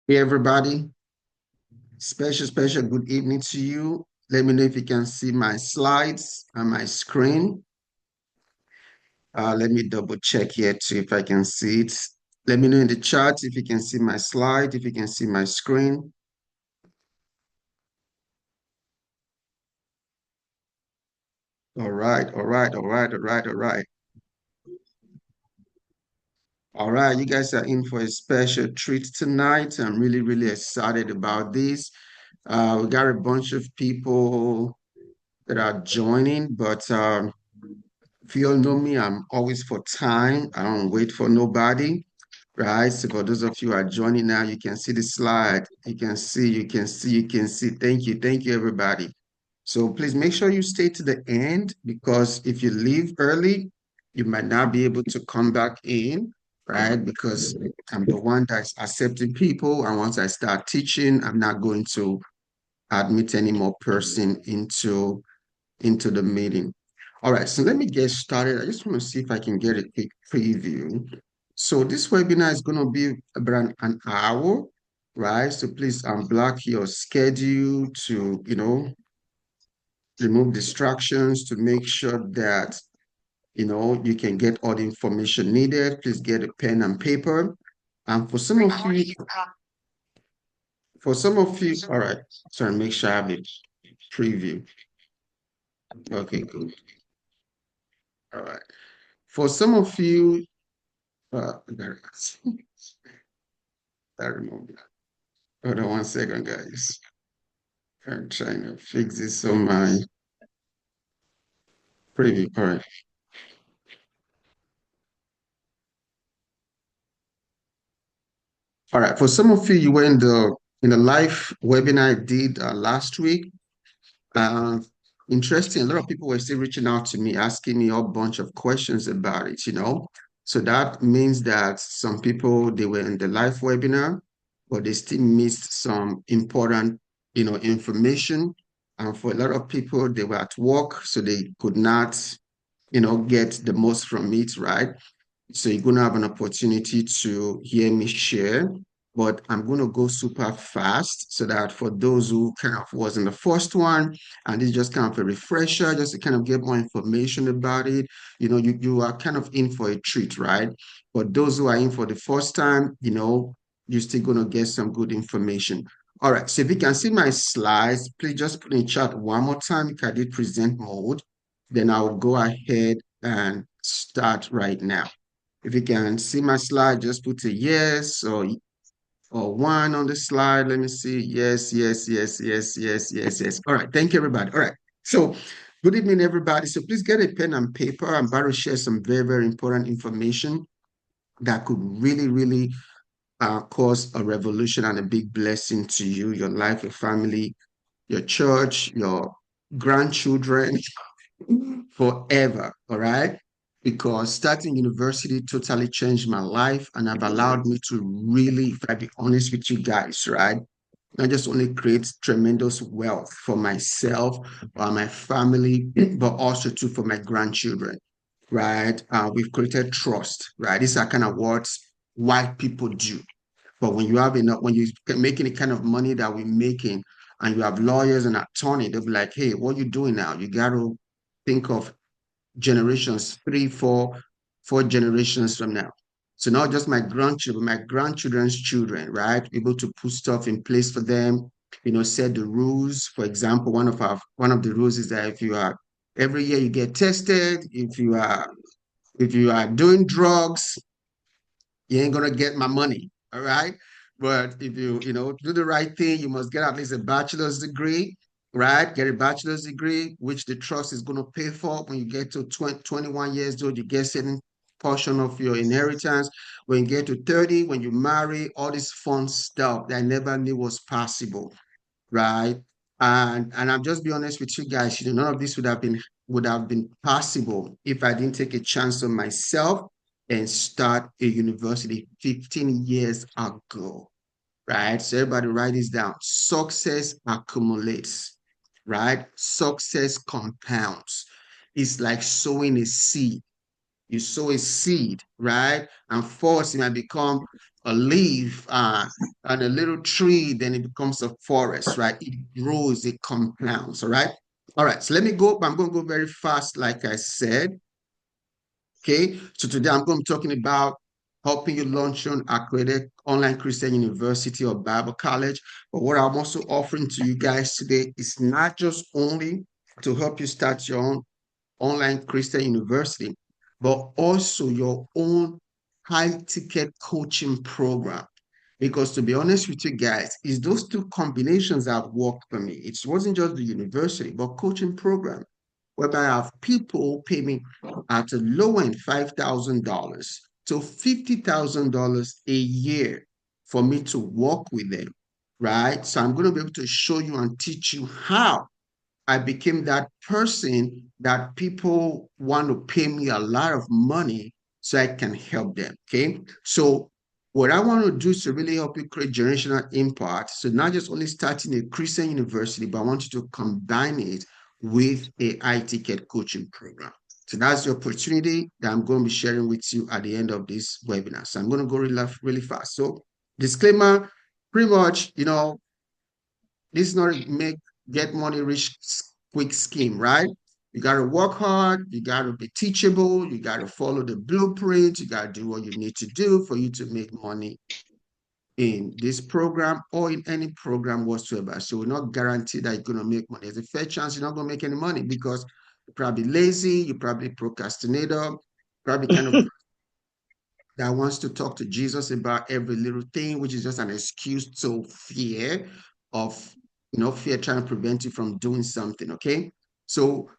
Hey everybody, special good evening to you. Let me know if you can see my slides on my screen. Let me double check here too if I can see it. Let me know in the chat if you can see my slide, if you can see my screen. All right, all right, all right, all right, all right. All right, you guys are in for a special treat tonight. I'm really excited about this. We got a bunch of people that are joining, but if you all know me, I'm always for time. I don't wait for nobody, right? So for those of you who are joining now, you can see the slide. You can see, you can see, you can see. Thank you, everybody. So please make sure you stay to the end because if you leave early, you might not be able to come back in, right? Because I'm the one that's accepting people, and once I start teaching, I'm not going to admit any more person into the meeting. All right, so let me get started. I just want to see if I can get a quick preview. So this webinar is going to be about an hour, right? So please unblock your schedule to, remove distractions to make sure that, you can get all the information needed. Please get a pen and paper. And for some of you, all right, sorry, make sure I have a preview. Okay, good. All right. For some of you, there it is. I remember. Hold on one second, guys. I'm trying to fix this on my preview. All right. All right. For some of you, you were in the live webinar I did last week. Uh, Interesting. A lot of people were still reaching out to me, asking me a bunch of questions about it. So that means that some people they were in the live webinar, but they still missed some important, information. And for a lot of people, they were at work, so they could not, get the most from it, right? So you're going to have an opportunity to hear me share, but I'm going to go super fast so that for those who kind of was in the first one, and it's just kind of a refresher, just to kind of get more information about it, you are kind of in for a treat, right? But those who are in for the first time, you're still going to get some good information. All right, so if you can see my slides, please just put in chat one more time if I did present mode, then I'll go ahead and start right now. If you can see my slide, just put a yes or one on the slide. Let me see. Yes, yes, yes, yes, yes, yes, yes. All right. Thank you, everybody. All right. So good evening, everybody. So please get a pen and paper. I'm about to share some very important information that could really cause a revolution and a big blessing to you, your life, your family, your church, your grandchildren, forever. All right. Because starting university totally changed my life and have allowed me to really, if I be honest with you guys, right? Not just only create tremendous wealth for myself or my family, but also too for my grandchildren, right? We've created trust, right? These are kind of what white people do. But when you have enough, when you're making the kind of money that we're making, and you have lawyers and attorney, they'll be like, "Hey, what are you doing now? You got to think of generations, three, four generations from now." So not just my grandchildren, my grandchildren's children, right? Able to put stuff in place for them, set the rules. For example, one of the rules is that if you are every year you get tested, if you are doing drugs, you ain't gonna get my money. All right. But if you do the right thing, you must get at least a bachelor's degree, right? Get a bachelor's degree, which the trust is gonna pay for. When you get to 21 years old, you get certain portion of your inheritance. When you get to 30, when you marry, all this fun stuff that I never knew was possible, right? And I'm just be honest with you guys, none of this would have been possible if I didn't take a chance on myself and start a university 15 years ago, right? So everybody write this down. Success accumulates, right? Success compounds. It's like sowing a seed. You sow a seed, right? And first it might become a leaf and a little tree, then it becomes a forest, right? It grows, it compounds, all right? All right, so let me go. I'm going to go very fast, like I said. Okay, so today I'm going to be talking about helping you launch your accredited online Christian university or Bible college. But what I'm also offering to you guys today is not just only to help you start your own online Christian university, but also your own high ticket coaching program. Because to be honest with you guys, it's those two combinations that worked for me. It wasn't just the university, but coaching program, whereby I have people pay me at a low end $5,000 to $50,000 a year for me to work with them, right? So I'm going to be able to show you and teach you how I became that person that people want to pay me a lot of money so I can help them. Okay. So what I want to do is to really help you create generational impact. So not just only starting a Christian university, but I want you to combine it with a high ticket coaching program. So that's the opportunity that I'm going to be sharing with you at the end of this webinar. So I'm going to go really fast. So disclaimer, pretty much, this is not a make get money rich quick scheme, right? You got to work hard. You got to be teachable. You got to follow the blueprint. You got to do what you need to do for you to make money in this program or in any program whatsoever. So we're not guaranteed that you're going to make money. There's a fair chance you're not going to make any money because you're probably lazy. You're probably procrastinator. Probably kind of that wants to talk to Jesus about every little thing, which is just an excuse to fear of, fear trying to prevent you from doing something. Okay. So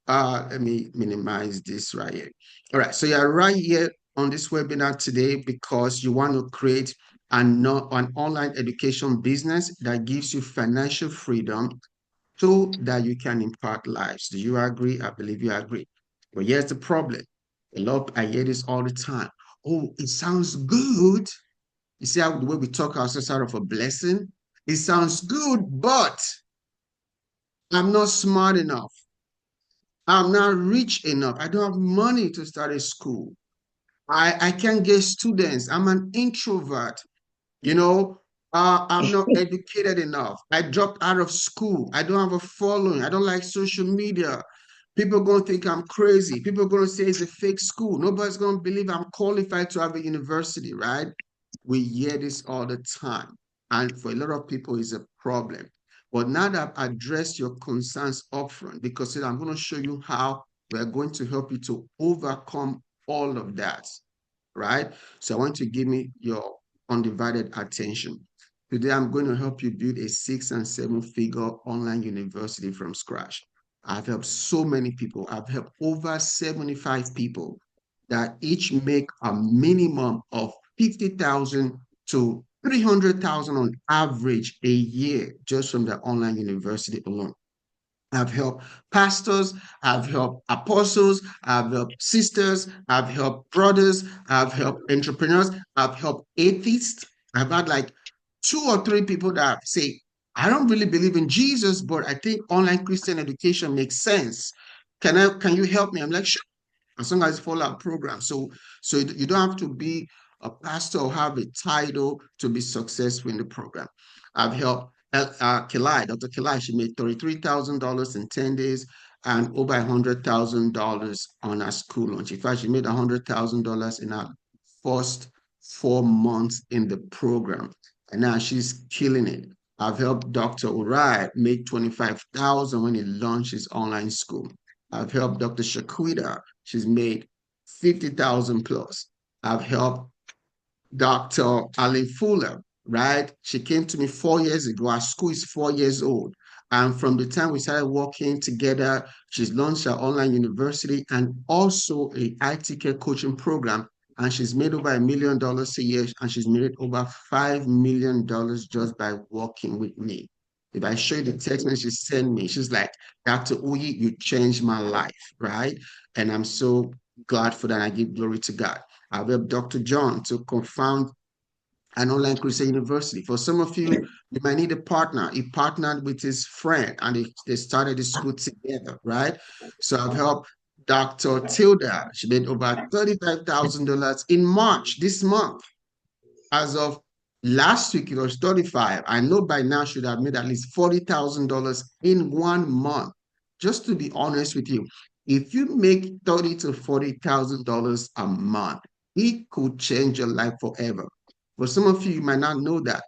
let me minimize this right here. All right. So you're right here on this webinar today because you want to create an online education business that gives you financial freedom so that you can impact lives. Do you agree? I believe you agree. But here's the problem. I hear this all the time. Oh, it sounds good. You see how the way we talk ourselves out of a blessing? It sounds good, but I'm not smart enough. I'm not rich enough. I don't have money to start a school. I can't get students. I'm an introvert. You know, I'm not educated enough. I dropped out of school. I don't have a following. I don't like social media. People are going to think I'm crazy. People are going to say it's a fake school. Nobody's going to believe I'm qualified to have a university, right? We hear this all the time. And for a lot of people, it's a problem. But now that I've addressed your concerns upfront, because I'm going to show you how we're going to help you to overcome all of that, right? So I want you to give me your undivided attention. Today, I'm going to help you build a 6 and 7 figure online university from scratch. I've helped so many people. I've helped over 75 people that each make a minimum of 50,000 to 300,000 on average a year just from the online university alone. I've helped pastors, I've helped apostles, I've helped sisters, I've helped brothers, I've helped entrepreneurs, I've helped atheists. I've had like 2 or 3 people that say, I don't really believe in Jesus, but I think online Christian education makes sense. Can you help me? I'm like, sure, as long as you follow our program. So you don't have to be a pastor or have a title to be successful in the program. I've helped Dr. Kilai, she made $33,000 in 10 days and over $100,000 on her school launch. In fact, she made $100,000 in her first 4 months in the program. And now she's killing it. I've helped Dr. Urai make 25,000 when he launched his online school. I've helped Dr. Shaquita. She's made 50,000 plus. I've helped Dr. Ali Fuller, right? She came to me 4 years ago. Our school is 4 years old. And from the time we started working together, she's launched her online university and also a high-ticket coaching program. And she's made over $1 million a year, and she's made over $5 million just by working with me. If I show you the text message she sent me, she's like, Dr. Uyi, you changed my life, right? And I'm so glad for that. I give glory to God. I've helped Dr. John to confound an online Christian university. For some of you, you might need a partner. He partnered with his friend and they started the school together, right? So I've helped Dr. Tilda, she made over $35,000 in March, this month. As of last week, it was 35. I know by now should have made at least $40,000 in 1 month. Just to be honest with you, if you make $30 to $40,000 a month, it could change your life forever. For some of you, you might not know that.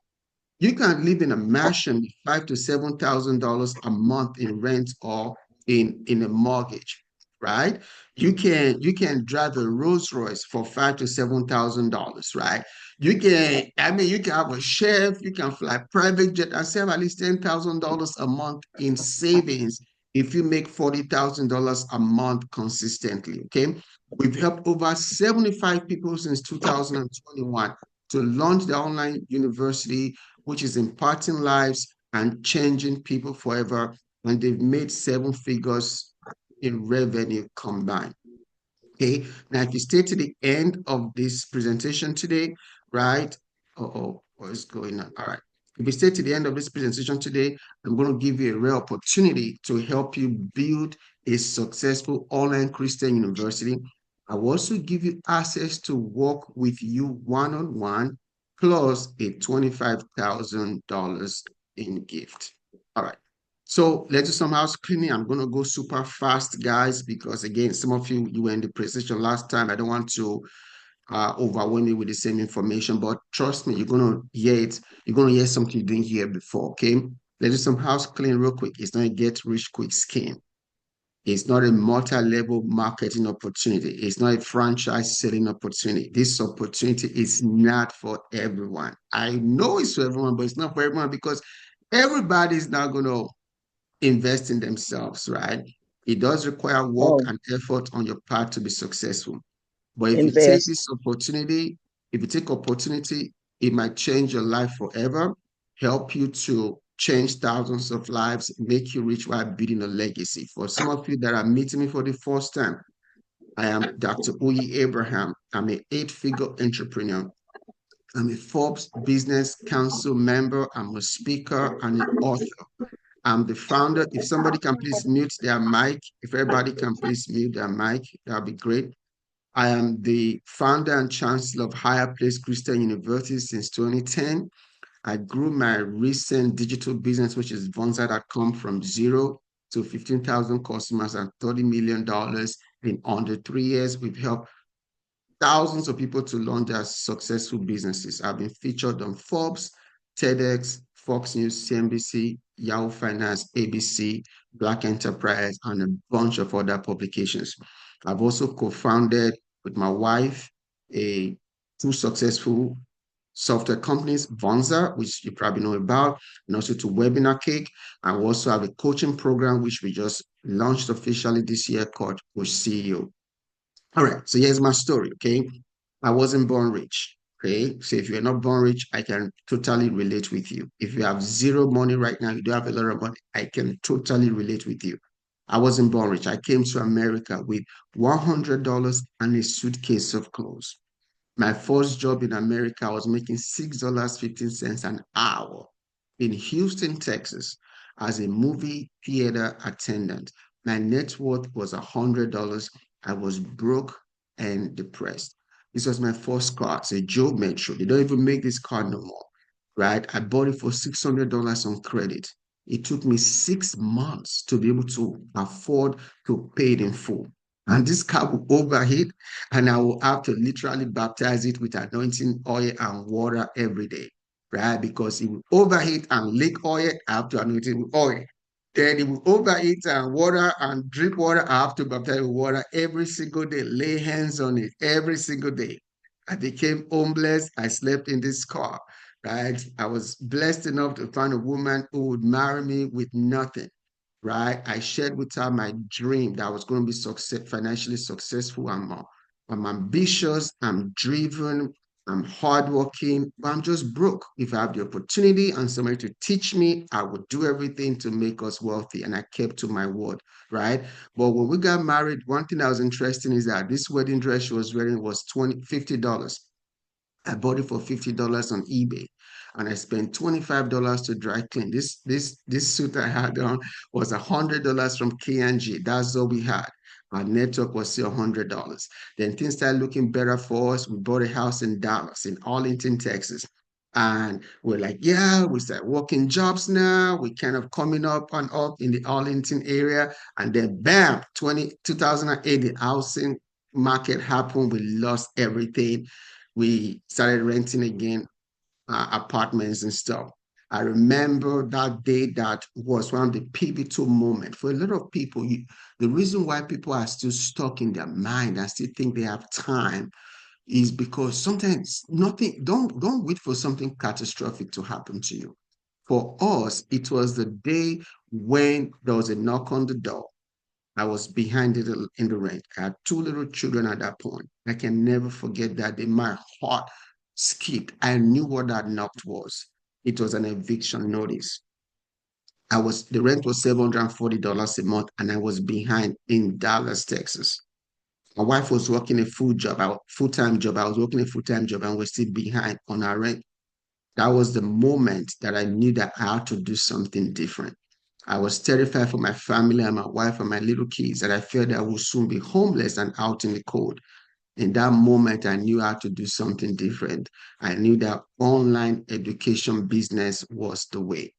You can live in a mansion with $5,000 to $7,000 a month in rent or in a mortgage, right? You can drive a Rolls Royce for $5,000 to $7,000, right? You can have a chef, you can fly private jet and save at least $10,000 a month in savings if you make $40,000 a month consistently. Okay. We've helped over 75 people since 2021 to launch the online university, which is impacting lives and changing people forever. And they've made 7 figures in revenue combined. Okay. Now, if you stay to the end of this presentation today, right? Oh, what is going on? All right. If you stay to the end of this presentation today, I'm going to give you a real opportunity to help you build a successful online Christian university. I will also give you access to work with you one-on-one, plus a $25,000 in gift. All right. So let's do some house cleaning. I'm going to go super fast, guys, because again, some of you were in the presentation last time. I don't want to overwhelm you with the same information, but trust me, you're going to hear it. You're going to hear something you didn't hear before, okay? Let's do some house cleaning real quick. It's not a get rich quick scheme. It's not a multi-level marketing opportunity. It's not a franchise selling opportunity. This opportunity is not for everyone. I know it's for everyone, but it's not for everyone because everybody's not going to invest in themselves, right? It does require work Oh, and effort on your part to be successful. But if you take invest. this opportunity, if you take opportunity, it might change your life forever, help you to change thousands of lives, make you rich while building a legacy. For some of you that are meeting me for the first time, I am Dr. Uyi Abraham. I'm an 8-figure entrepreneur. I'm a Forbes Business Council member. I'm a speaker and an author. I'm the founder. If somebody can please mute their mic, if everybody can please mute their mic, that'll be great. I am the founder and chancellor of Higher Place Christian University since 2010. I grew my recent digital business, which is Vonza.com, from zero to 15,000 customers and $30 million in under 3 years. We've helped thousands of people to launch their successful businesses. I've been featured on Forbes, TEDx, Fox News, CNBC, Yahoo Finance, ABC, Black Enterprise, and a bunch of other publications. I've also co-founded with my wife a two successful software companies, Vonza, which you probably know about, and also to Webinar Cake. And we also have a coaching program, which we just launched officially this year called Coach CEO. All right, so here's my story, okay? I wasn't born rich, okay? So if you're not born rich, I can totally relate with you. If you have zero money right now, you don't have a lot of money, I can totally relate with you. I wasn't born rich. I came to America with $100 and a suitcase of clothes. My first job in America, I was making $6.15 an hour in Houston, Texas, as a movie theater attendant. My net worth was $100. I was broke and depressed. This was my first car. It's a Joe Metro. They don't even make this car no more, right? I bought it for $600 on credit. It took me 6 months to be able to afford to pay it in full. And this car will overheat, and I will have to literally baptize it with anointing oil and water every day, right? Because it will overheat and leak oil. I have to anoint it with oil. Then it will overheat and water and drip water. I have to baptize with water every single day, lay hands on it every single day. I became homeless. I slept in this car, right? I was blessed enough to find a woman who would marry me with nothing, right? I shared with her my dream that I was going to be financially successful. I'm ambitious, I'm driven, I'm hardworking, but I'm just broke. If I have the opportunity and somebody to teach me, I would do everything to make us wealthy. And I kept to my word, right? But when we got married, one thing that was interesting is that this wedding dress she was wearing was $50. I bought it for $50 on eBay, and I spent $25 to dry clean. This suit I had on was $100 from K&G. That's all we had. Our network was still $100. Then things started looking better for us. We bought a house in Dallas, in Arlington, Texas. And we're like, yeah, we start working jobs now. We kind of coming up and up in the Arlington area. And then bam, 2008, the housing market happened. We lost everything. We started renting again, apartments and stuff. I remember that day that was one of the pivotal moments for a lot of people. The reason why people are still stuck in their mind and still think they have time is because sometimes nothing. Don't wait for something catastrophic to happen to you. For us, it was the day when there was a knock on the door. I was behind it in the rent. I had two little children at that point. I can never forget that day. My heart skipped. I knew what that knock was. It was an eviction notice. The rent was $740 a month, and I was behind in Dallas, Texas. My wife was working a full-time job. I was working a full-time job, and we're still behind on our rent. That was the moment that I knew that I had to do something different. I was terrified for my family and my wife and my little kids that I felt that I would soon be homeless and out in the cold. In that moment, I knew I had to do something different. I knew that online education business was the way.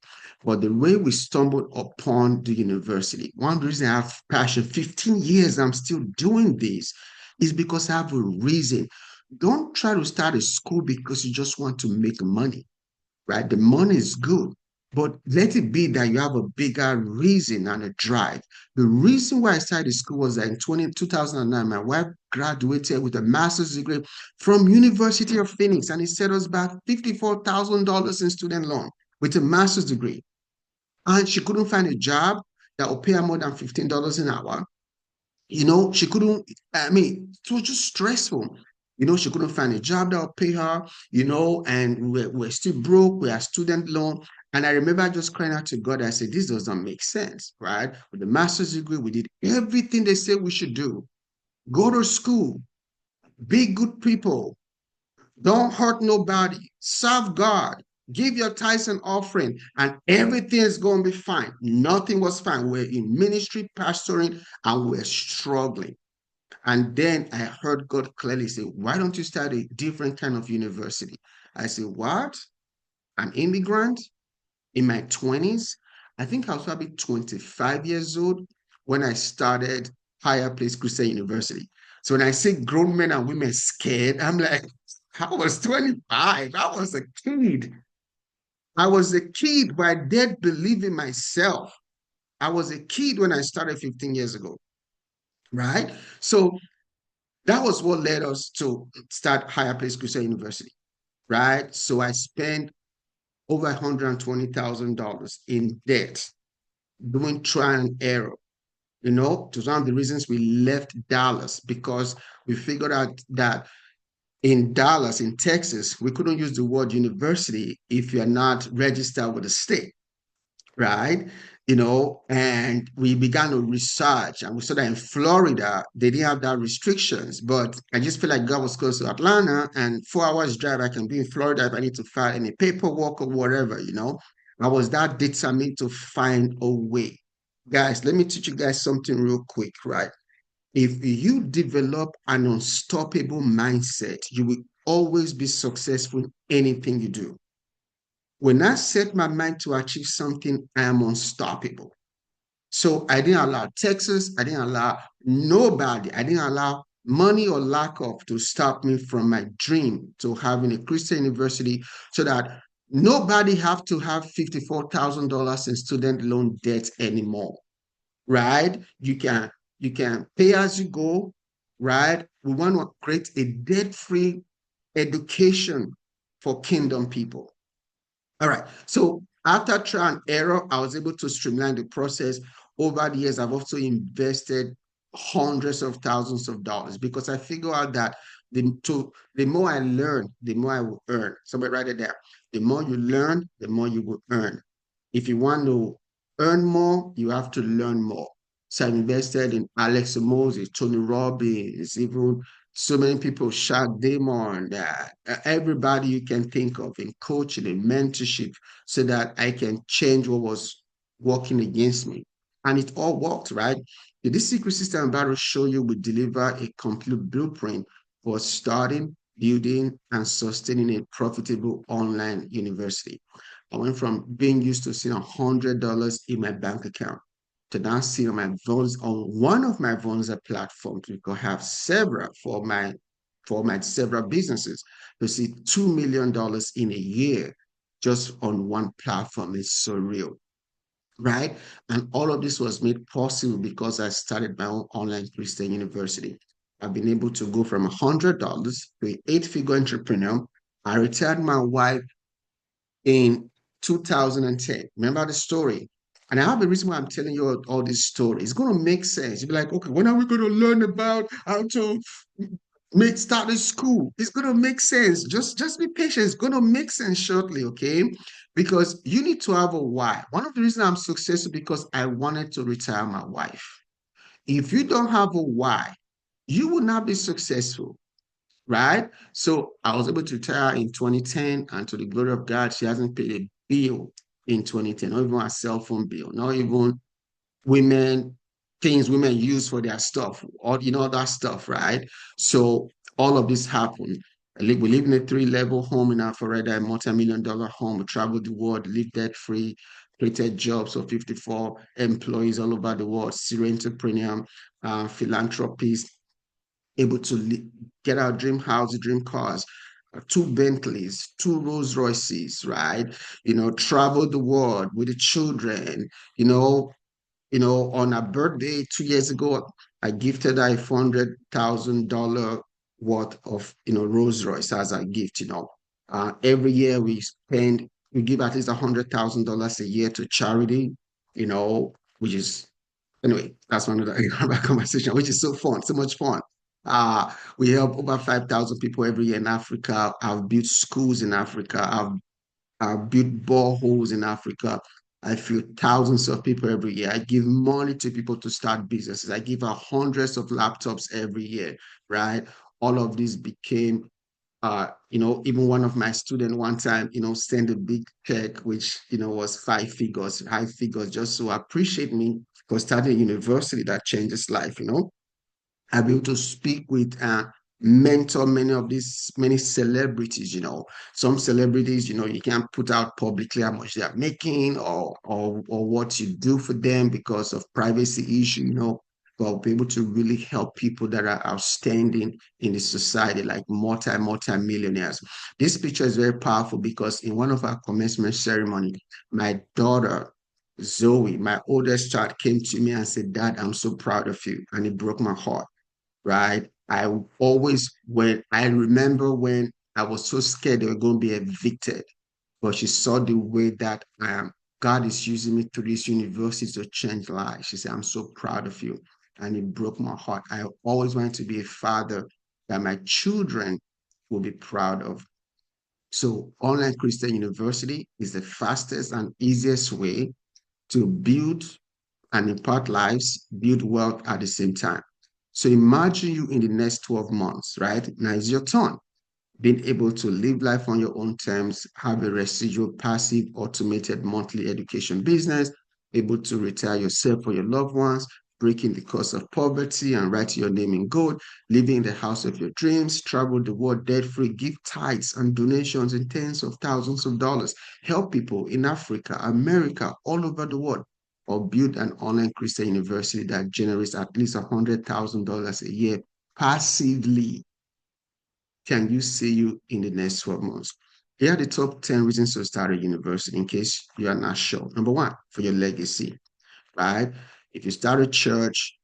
But the way we stumbled upon the university, one reason I have passion, 15 years I'm still doing this, is because I have a reason. Don't try to start a school because you just want to make money, right? The money is good, but let it be that you have a bigger reason and a drive. The reason why I started school was that in 2009, my wife graduated with a master's degree from University of Phoenix, and it set us back $54,000 in student loan with a master's degree. And she couldn't find a job that would pay her more than $15 an hour. She couldn't, I mean, it was just stressful. She couldn't find a job that would pay her, and we're still broke. We have student loan. And I remember just crying out to God. I said, this doesn't make sense, right? With the master's degree, we did everything they said we should do. Go to school, be good people, don't hurt nobody, serve God, give your tithes and offering, and everything is going to be fine. Nothing was fine. We're in ministry, pastoring, and we're struggling. And then I heard God clearly say, why don't you start a different kind of university? I said, what? An immigrant in my 20s? I think I was probably 25 years old when I started Higher Place Christian University. So when I say grown men and women scared, I'm like, I was 25. I was a kid. I was a kid, but I did believe in myself. I was a kid when I started 15 years ago, right? So that was what led us to start Higher Place Christian University, right? So I spent over $120,000 in debt doing trial and error. It was one of the reasons we left Dallas because we figured out that in Dallas, in Texas, we couldn't use the word university if you're not registered with the state, right? And we began to research and we saw that in Florida, they didn't have that restrictions, but I just feel like God was close to Atlanta and 4 hours drive, I can be in Florida if I need to file any paperwork or whatever. I was that determined to find a way. Guys, let me teach you guys something real quick, right? If you develop an unstoppable mindset, you will always be successful in anything you do. When I set my mind to achieve something, I am unstoppable. So I didn't allow Texas, I didn't allow nobody, I didn't allow money or lack of to stop me from my dream to having a Christian university so that nobody have to have $54,000 in student loan debt anymore, right? You can pay as you go, right? We want to create a debt-free education for kingdom people. All right. So after trial and error, I was able to streamline the process. Over the years, I've also invested hundreds of thousands of dollars because I figure out that the more I learn, the more I will earn. Somebody write it there. The more you learn, the more you will earn. If you want to earn more, you have to learn more. So I invested in Alex Moses, Tony Robbins, even so many people, Shaq Damon, everybody you can think of in coaching and mentorship so that I can change what was working against me. And it all worked, right? This secret system I'm about to show you will deliver a complete blueprint for starting, building, and sustaining a profitable online university. I went from being used to seeing $100 in my bank account to now seeing on my Vonza, on one of my Vonza platforms, because I have several for my several businesses, to see $2 million in a year just on one platform is surreal, right? And all of this was made possible because I started my own online Christian university. I've been able to go from $100 to an eight-figure entrepreneur. I retired my wife in 2010. Remember the story? And I have the reason why I'm telling you all this story. It's going to make sense. You'll be like, okay, when are we going to learn about how to make start a school? It's going to make sense. Just be patient. It's going to make sense shortly, okay? Because you need to have a why. One of the reasons I'm successful because I wanted to retire my wife. If you don't have a why, you will not be successful, right? So I was able to retire in 2010, and to the glory of God, she hasn't paid a bill in 2010, not even a cell phone bill, not even women, things women use for their stuff, or that stuff, right? So all of this happened. We live in a three-level home in Alpharetta, a multi-million dollar home. We traveled the world, live debt-free, created jobs for 54 employees all over the world, serial entrepreneur, philanthropist, able to get our dream house, dream cars, two Bentleys, two Rolls Royces, right? Travel the world with the children, on her birthday 2 years ago, I gifted her a $400,000 worth of, Rolls Royce as a gift. Every year we give at least $100,000 a year to charity, which is, anyway, that's one of the conversation, which is so fun, so much fun. We help over 5,000 people every year in Africa. I've built schools in Africa. I've built boreholes in Africa. I feed thousands of people every year. I give money to people to start businesses. I give out hundreds of laptops every year, right? All of this became, even one of my students one time, sent a big check, which, was five figures, high figures, just to appreciate me for starting a university that changes life. I'll be able to speak with mentor many celebrities. Some celebrities, you can't put out publicly how much they are making or what you do for them because of privacy issue. But I'll be able to really help people that are outstanding in the society, like multi millionaires. This picture is very powerful because in one of our commencement ceremony, my daughter Zoe, my oldest child, came to me and said, "Dad, I'm so proud of you." And it broke my heart, right? When I remember when I was so scared they were going to be evicted, but she saw the way that God is using me through this university to change lives. She said, "I'm so proud of you." And it broke my heart. I always wanted to be a father that my children will be proud of. So, online Christian University is the fastest and easiest way to build and impart lives, build wealth at the same time. So imagine you in the next 12 months, right? Now it's your turn. Being able to live life on your own terms, have a residual, passive, automated monthly education business, able to retire yourself or your loved ones, breaking the curse of poverty and write your name in gold, living in the house of your dreams, travel the world debt-free, give tithes and donations in tens of thousands of dollars, help people in Africa, America, all over the world, or build an online Christian university that generates at least $100,000 a year passively. Can you see you in the next 12 months? Here are the top 10 reasons to start a university in case you are not sure. Number one, for your legacy, right? If you start a church,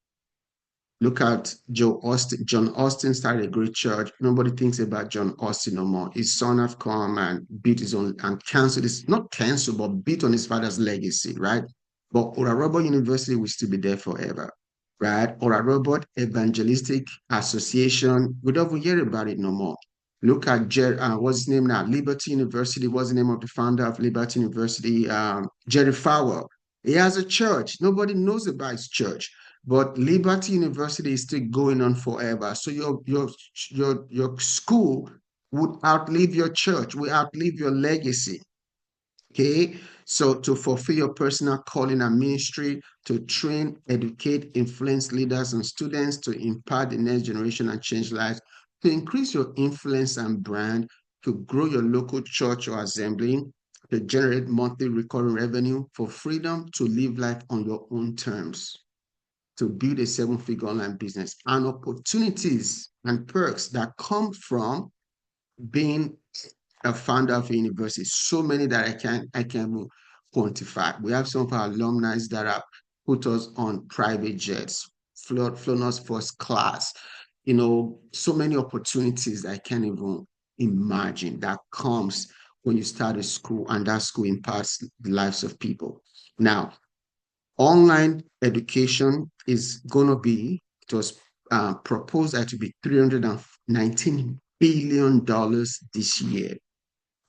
look at Joe Austin. John Austin started a great church. Nobody thinks about John Austin no more. His son have come and beat his own and canceled this, not canceled, but beat on his father's legacy, right? But Oral Roberts University will still be there forever, right? Oral Roberts Evangelistic Association, we don't even hear about it no more. Look at what's his name now? Liberty University. What's the name of the founder of Liberty University? Jerry Falwell. He has a church. Nobody knows about his church, but Liberty University is still going on forever. So your school would outlive your church, will outlive your legacy. Okay, so to fulfill your personal calling and ministry, to train, educate, influence leaders and students, to impact the next generation and change lives, to increase your influence and brand, to grow your local church or assembly, to generate monthly recurring revenue, for freedom to live life on your own terms, to build a seven-figure online business, and opportunities and perks that come from being a founder of a university. So many that I can quantify. We have some of our alumni that have put us on private jets, flown us first class. So many opportunities I can't even imagine that comes when you start a school and that school impacts the lives of people. Now, online education is going to be, it was proposed that to be $319 billion this year,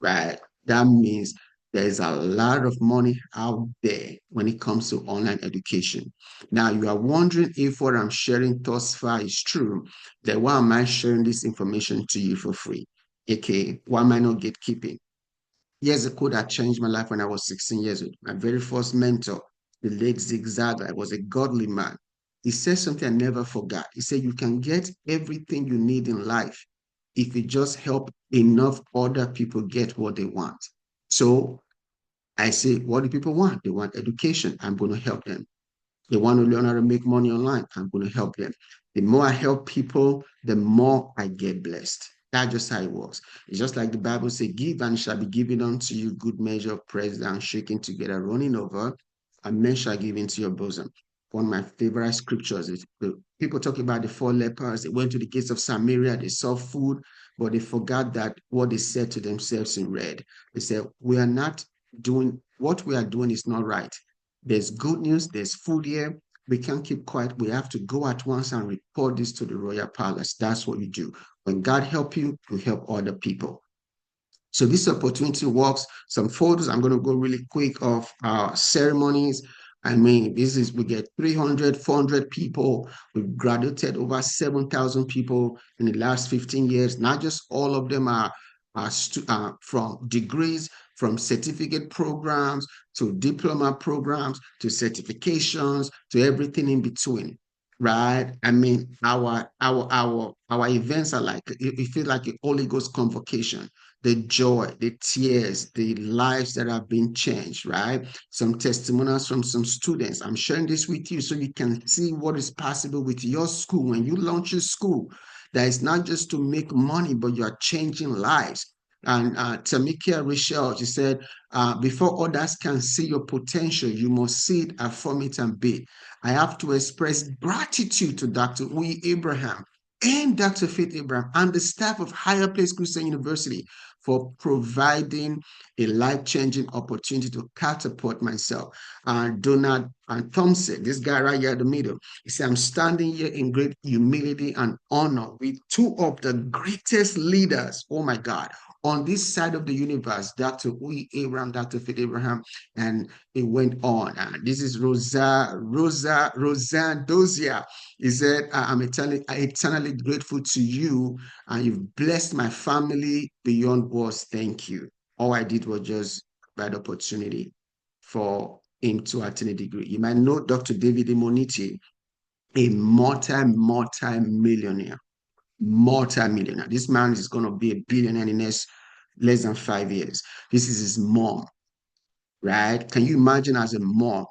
right? That means there's a lot of money out there when it comes to online education. Now, you are wondering if what I'm sharing thus far is true, then why am I sharing this information to you for free? Okay, why am I not gatekeeping? Here's a quote that changed my life when I was 16 years old. My very first mentor, the late Zig Zigzagler, was a godly man. He said something I never forgot. He said, "You can get everything you need in life if you just help enough other people get what they want." So I say, what do people want? They want education. I'm going to help them. They want to learn how to make money online. I'm going to help them. The more I help people, the more I get blessed. That's just how it works. It's just like the Bible says, give and it shall be given unto you, good measure, pressed down, shaking together, running over, and men shall give into your bosom. One of my favorite scriptures is the people talk about the four lepers. They went to the gates of Samaria, they saw food, but they forgot that what they said to themselves in red. They said, we are not doing what we are doing is not right. There's good news, there's food here. We can't keep quiet. We have to go at once and report this to the royal palace. That's what you do. When God help you, you help other people. So this opportunity works. Some photos, I'm going to go really quick of ceremonies. I mean, we get 300, 400 people. We've graduated over 7,000 people in the last 15 years. Not just all of them are from degrees, from certificate programs to diploma programs to certifications to everything in between, right? I mean, our events are like, it feels like a Holy Ghost convocation, the joy, the tears, the lives that have been changed, right? Some testimonials from some students. I'm sharing this with you so you can see what is possible with your school. When you launch your school, that is not just to make money, but you are changing lives. And Tamikia Rachel, she said, before others can see your potential, you must see it, affirm it, and be. I have to express gratitude to Dr. Uyi Abraham and Dr. Faith Abraham and the staff of Higher Place Christian University for providing a life-changing opportunity to catapult myself. Donald and Thompson, this guy right here in the middle, he said, I'm standing here in great humility and honor with two of the greatest leaders, oh my God, on this side of the universe, Dr. Uyi Abraham, Dr. Faith Abraham, and it went on. This is Roseanne Dozier. He said, I'm eternally grateful to you, and you've blessed my family beyond words. Thank you. All I did was just provide opportunity for him to attain a degree. You might know Dr. David Imoniti, a multi-millionaire. Multi-millionaire. This man is going to be a billionaire in the next less than 5 years. This is his mom, right? Can you imagine as a mom,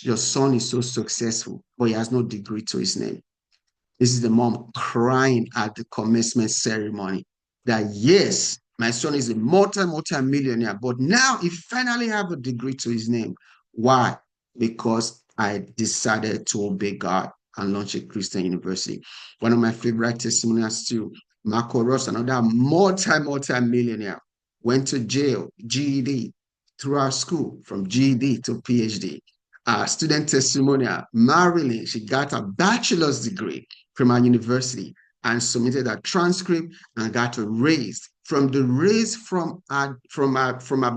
your son is so successful, but he has no degree to his name? This is the mom crying at the commencement ceremony that, yes, my son is a multi-millionaire, but now he finally have a degree to his name. Why? Because I decided to obey God and launch a Christian university. One of my favorite testimonials too, Marco Ross, another multi-millionaire, went to jail, GED, through our school, from GED to PhD. Student testimonial, Marilyn, she got a bachelor's degree from our university and submitted a transcript and got a raise. From the raise from a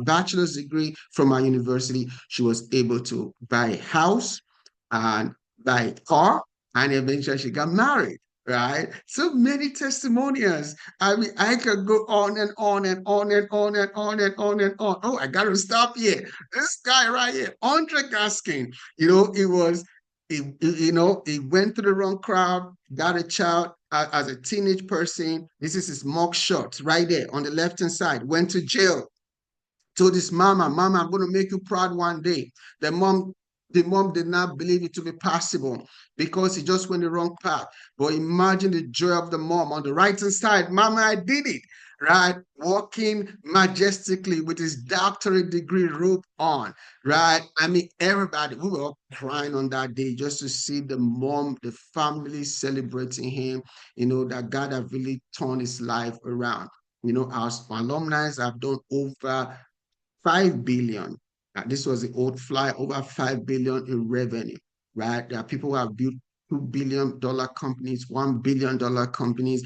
bachelor's degree from our university, she was able to buy a house and buy a car, and eventually she got married. right? So many testimonials. I mean, I could go on and on and on and on and on and on and on. Oh, I got to stop here. This guy right here, Andre Gaskin, it was, he went to the wrong crowd, got a child as a teenage person. This is his mug shot right there on the left hand side, went to jail, told his mama, I'm going to make you proud one day. The mom, the mom did not believe it to be possible because he just went the wrong path. But imagine the joy of the mom on the right hand side. Mama, I did it. Right, walking majestically with his doctorate degree robe on, right? I mean, everybody, we were all crying on that day just to see the mom, the family celebrating him, that God have really turned his life around. Our alumni have done over 5 billion. This was the old fly, over 5 billion in revenue, right? There are people who have built $2 billion companies, $1 billion companies,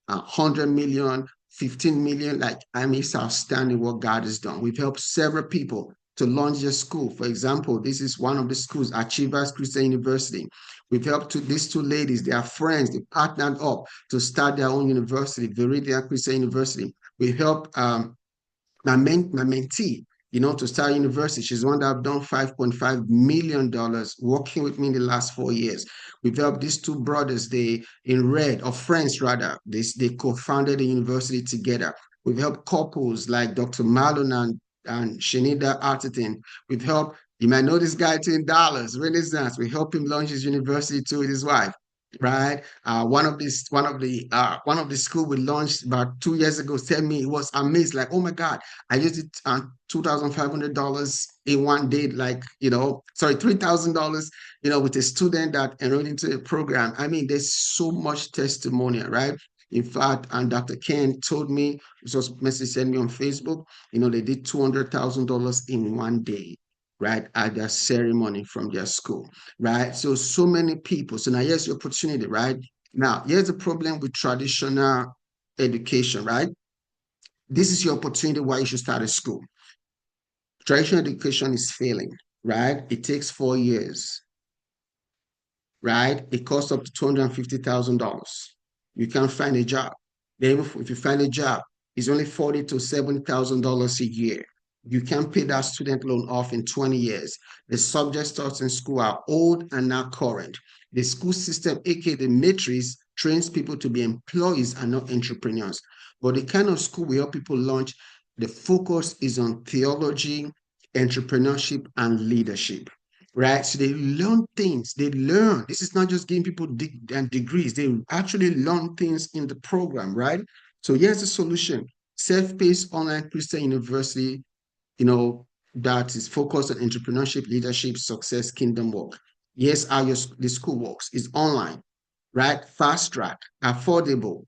100 million, 15 million. Like, I mean, it's outstanding what God has done. We've helped several people to launch their school. For example, this is one of the schools, Achievers Christian University. We've helped these two ladies, they are friends, they partnered up to start their own university, Viridian Christian University. We helped my mentee, to start university. She's the one that have done $5.5 million working with me in the last 4 years. We've helped these two brothers, they in red, or friends rather, they co-founded the university together. We've helped couples like Dr. Malone and Shanida Artitin. We've helped, you might know this guy too in Dallas, Renaissance. We helped him launch his university too with his wife, right? One of the school we launched about 2 years ago said me, it was amazed, like, oh my God, I used it on $2,500 in one day, like, sorry, $3,000, with a student that enrolled into a program. I mean, there's so much testimonial, right? In fact, and Dr. Ken told me, just message sent me on Facebook, they did $200,000 in one day, right, at their ceremony from their school, right? So many people. So now here's your opportunity, right? Now, here's the problem with traditional education, right? This is your opportunity why you should start a school. Traditional education is failing, right? It takes 4 years, right? It costs up to $250,000. You can't find a job. Then if you find a job, it's only $40,000 to $70,000 a year. You can't pay that student loan off in 20 years. The subjects taught in school are old and not current. The school system, aka the matrix, trains people to be employees and not entrepreneurs. But the kind of school we help people launch, the focus is on theology, entrepreneurship, and leadership, right? So they learn things. They learn. This is not just giving people degrees. They actually learn things in the program, right? So here's the solution: self-paced online Christian university, that is focused on entrepreneurship, leadership, success, kingdom work. Here's how the school works: it's online, right? Fast track, affordable,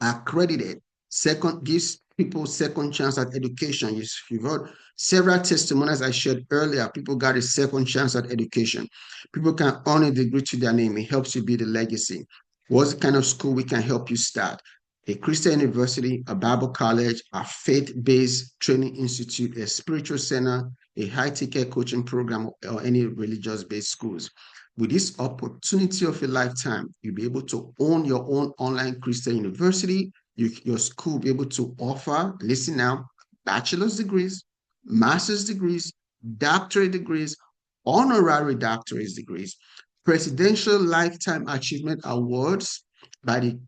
accredited, second gives people second chance at education. You've heard several testimonies I shared earlier. People got a second chance at education. People can earn a degree to their name. It helps you build a legacy. What's the kind of school we can help you start? A Christian university, a Bible college, a faith-based training institute, a spiritual center, a high-ticket coaching program, or any religious-based schools. With this opportunity of a lifetime, you'll be able to own your own online Christian university. Your school will be able to offer, listen now, bachelor's degrees, master's degrees, doctorate degrees, honorary doctorate degrees, presidential lifetime achievement awards by the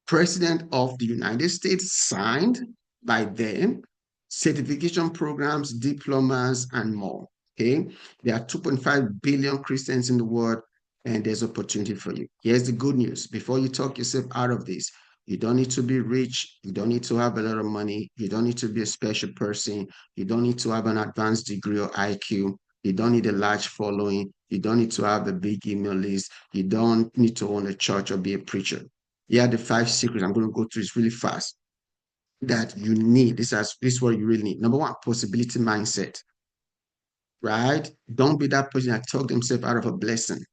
President of the United States, signed by them, certification programs, diplomas, and more. Okay, there are 2.5 billion Christians in the world, and there's opportunity for you. Here's the good news: before you talk yourself out of this, you don't need to be rich, you don't need to have a lot of money, you don't need to be a special person, you don't need to have an advanced degree or IQ, you don't need a large following, you don't need to have a big email list, you don't need to own a church or be a preacher. Here are the 5 secrets. I'm going to go through this really fast that you need. This is what you really need. Number one, possibility mindset, right? Don't be that person that talk themselves out of a blessing.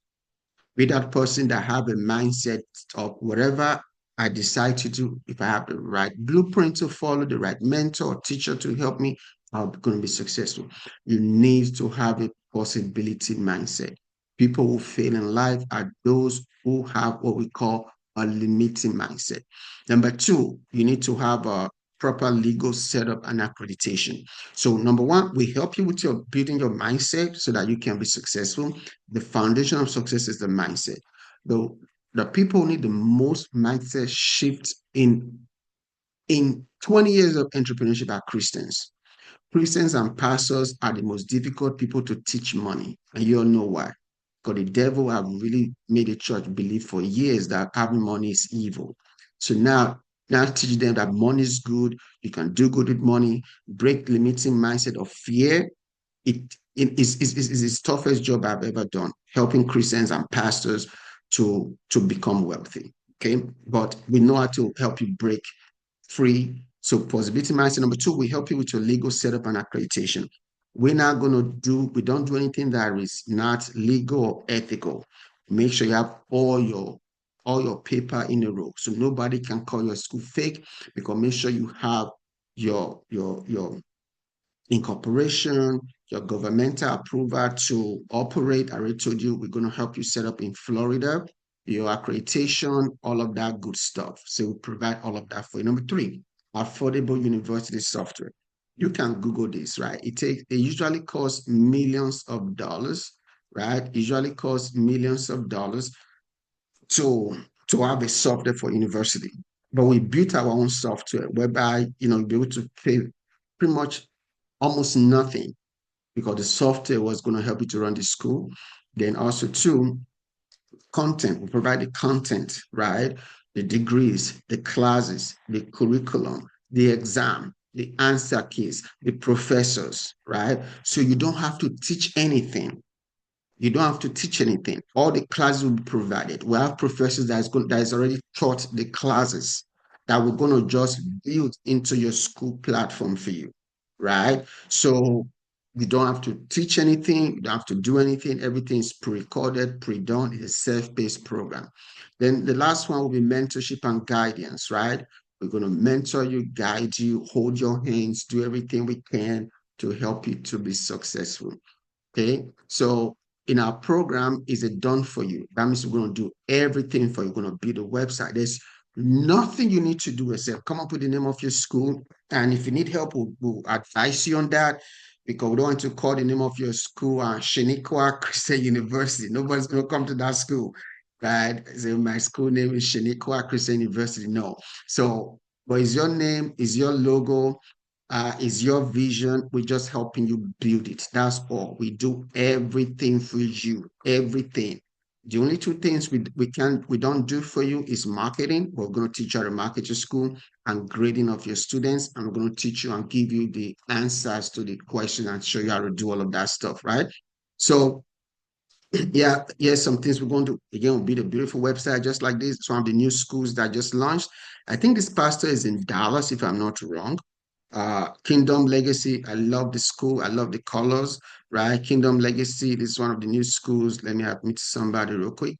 Be that person that have a mindset of whatever I decide to do. If I have the right blueprint to follow, the right mentor or teacher to help me, I'm going to be successful. You need to have a possibility mindset. People who fail in life are those who have what we call a limiting mindset. Number two, you need to have a proper legal setup and accreditation. So number one, we help you with your building your mindset so that you can be successful. The foundation of success is the mindset. The, the people who need the most mindset shift in 20 years of entrepreneurship are Christians. Christians and pastors are the most difficult people to teach money, and you all know why. Because the devil have really made the church believe for years that having money is evil. So now teach them that money is good, you can do good with money, break limiting mindset of fear. It is his toughest job I've ever done, helping Christians and pastors to become wealthy. Okay, but we know how to help you break free. So possibility mindset. Number two, we help you with your legal setup and accreditation. We don't do anything that is not legal or ethical. Make sure you have all your paper in a row. So nobody can call your school fake, because make sure you have your incorporation, your governmental approval to operate. I already told you we're going to help you set up in Florida, your accreditation, all of that good stuff. So we provide all of that for you. Number three, affordable university software. You can Google this, right? It usually costs millions of dollars, right? It usually costs millions of dollars to to have a software for university. But we built our own software whereby you'll be able to pay pretty much almost nothing, because the software was going to help you to run the school. Then also two, content. We provide the content, right? The degrees, the classes, the curriculum, the exam, the answer keys, the professors, right? So you don't have to teach anything. You don't have to teach anything. All the classes will be provided. We have professors that is already taught the classes that we're going to just build into your school platform for you, right? So you don't have to teach anything. You don't have to do anything. Everything is pre-recorded, pre-done. It's a self-paced program. Then the last one will be mentorship and guidance, right? We're going to mentor you, guide you, hold your hands, do everything we can to help you to be successful. Okay, so in our program, is it done for you? That means we're going to do everything for you. We're going to build a website. There's nothing you need to do except come up with the name of your school. And if you need help, we'll advise you on that, because we don't want to call the name of your school Shaniqua Christian University. Nobody's going to come to that school, right? So my school name is Shaniqua Christian University. No. So, but is your name, is your logo, is your vision. We're just helping you build it. That's all. We do everything for you, everything. The only two things we don't do for you is marketing. We're going to teach you how to market your school and grading of your students, and we're going to teach you and give you the answers to the question and show you how to do all of that stuff, right? So yeah, yes, some things we're going to again will be the beautiful website just like this. It's one of the new schools that just launched. I think this pastor is in Dallas, if I'm not wrong. Kingdom Legacy. I love the school. I love the colors, right? Kingdom Legacy. This is one of the new schools. Let me meet somebody real quick.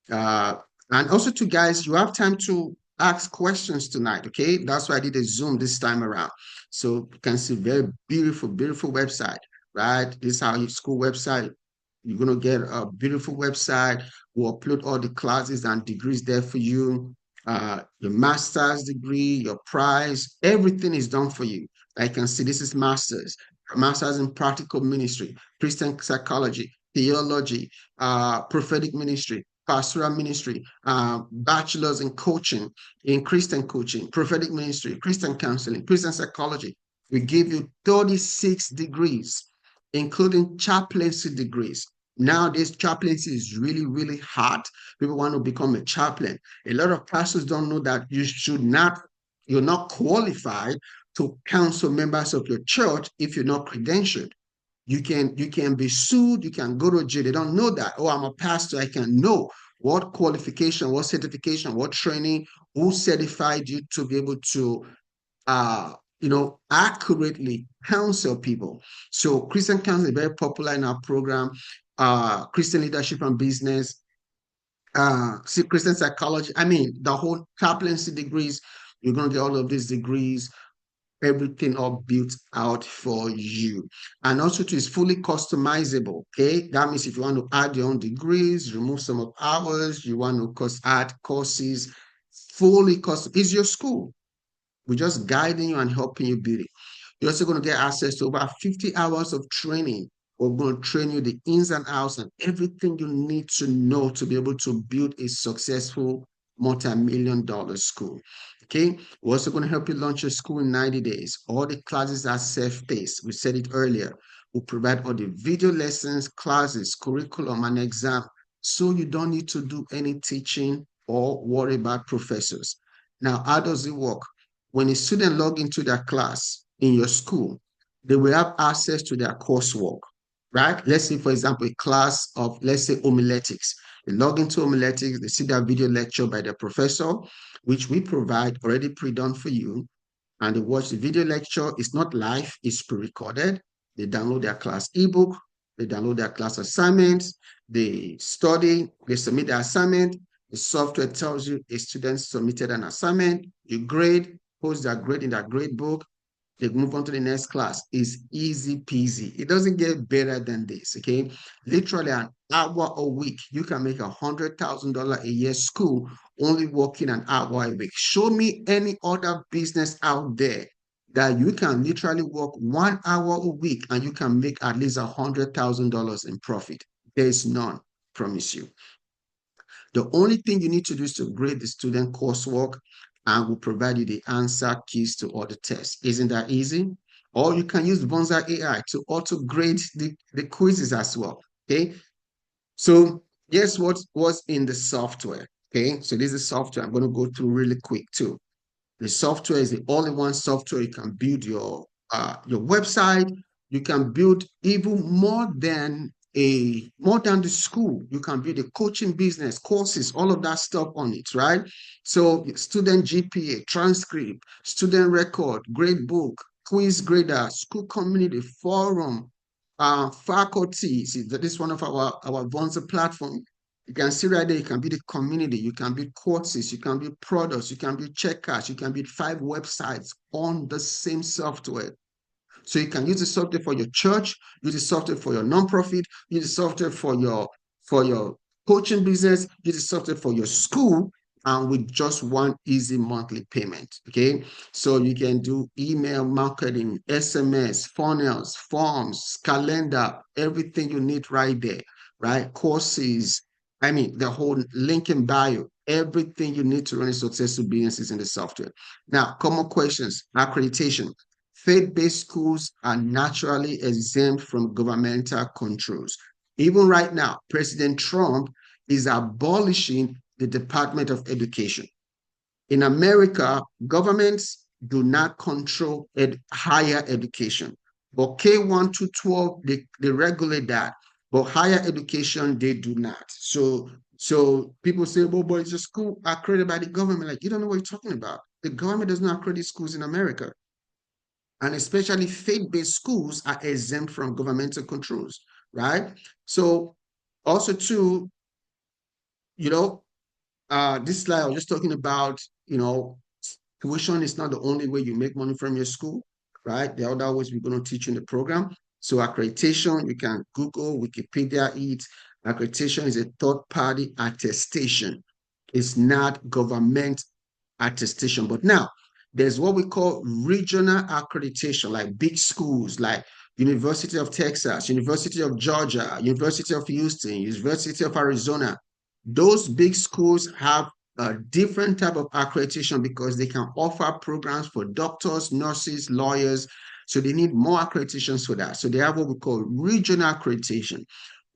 Uh, and also, to guys, you have time to ask questions tonight. Okay, that's why I did a Zoom this time around. So you can see very beautiful, beautiful website, right? This is how your school website. You're gonna get a beautiful website. We'll upload all the classes and degrees there for you. Your master's degree, your prize, everything is done for you. I can see this is master's in practical ministry, Christian psychology, theology, prophetic ministry, pastoral ministry, bachelor's in coaching, in Christian coaching, prophetic ministry, Christian counseling, Christian psychology. We give you 36 degrees, including chaplaincy degrees. Now, this chaplaincy is really, really hard. People want to become a chaplain. A lot of pastors don't know that you're not qualified to counsel members of your church if you're not credentialed. You can be sued, you can go to jail. They don't know that. Oh, I'm a pastor. I can know what qualification, what certification, what training, who certified you to be able to accurately counsel people. So Christian counseling is very popular in our program. Christian leadership and business, Christian psychology. I mean, the whole chaplaincy degrees. You're going to get all of these degrees. everything all built out for you. And also it is fully customizable. Okay. That means if you want to add your own degrees, remove some of hours, you want to add courses, fully custom. It's your school. We're just guiding you and helping you build it. You're also going to get access to over 50 hours of training. We're going to train you the ins and outs and everything you need to know to be able to build a successful multi-million dollar school. Okay. We're also going to help you launch your school in 90 days. All the classes are self-paced. We said it earlier. We'll provide all the video lessons, classes, curriculum, and exam. So you don't need to do any teaching or worry about professors. Now, how does it work? When a student log into their class in your school, they will have access to their coursework, right? Let's say, for example, a class of, let's say, homiletics. They log into homiletics, they see their video lecture by the professor, which we provide already pre-done for you, and they watch the video lecture. It's not live, it's pre-recorded. They download their class ebook, they download their class assignments, they study, they submit the assignment. The software tells you a student submitted an assignment, you grade, post that grade in that grade book, they move on to the next class. It's easy peasy. It doesn't get better than this, okay? Literally an hour a week, you can make $100,000 a year school only working an hour a week. Show me any other business out there that you can literally work 1 hour a week and you can make at least $100,000 in profit. There's none, promise you. The only thing you need to do is to grade the student coursework and we'll provide you the answer keys to all the tests. Isn't that easy? Or you can use Bonza AI to auto grade the quizzes as well. Okay. So guess what was in the software? Okay. So this is software I'm going to go through really quick too. The software is the all-in-one software. You can build your website. You can build even more than the school. You can build a coaching business, courses, all of that stuff on it, right? So student GPA, transcript, student record, grade book, quiz grader, school community, forum, faculty. See, that is one of our Vonza platform. You can see right there, you can build a community, you can build courses, you can build products, you can build checkouts, you can build 5 websites on the same software. So you can use the software for your church, use the software for your nonprofit, use the software for your coaching business, use the software for your school, and with just one easy monthly payment. Okay. So you can do email marketing, SMS, funnels, forms, calendar, everything you need right there, right? Courses. I mean, the whole link in bio, everything you need to run a successful business is in the software. Now, common questions, accreditation. Faith-based schools are naturally exempt from governmental controls. Even right now, President Trump is abolishing the Department of Education. In America, governments do not control higher education. But K1 to 12, they regulate that. But higher education, they do not. So people say, well, but it's a school accredited by the government. Like, you don't know what you're talking about. The government does not accredit schools in America. And especially faith-based schools are exempt from governmental controls, right? So also too, you know, this slide I was just talking about, tuition is not the only way you make money from your school, right? There are other ways we're going to teach you in the program. So accreditation, you can Google, Wikipedia it. Accreditation is a third-party attestation. It's not government attestation. But now, there's what we call regional accreditation, like big schools like University of Texas, University of Georgia, University of Houston, University of Arizona. Those big schools have a different type of accreditation because they can offer programs for doctors, nurses, lawyers. So they need more accreditations for that. So they have what we call regional accreditation.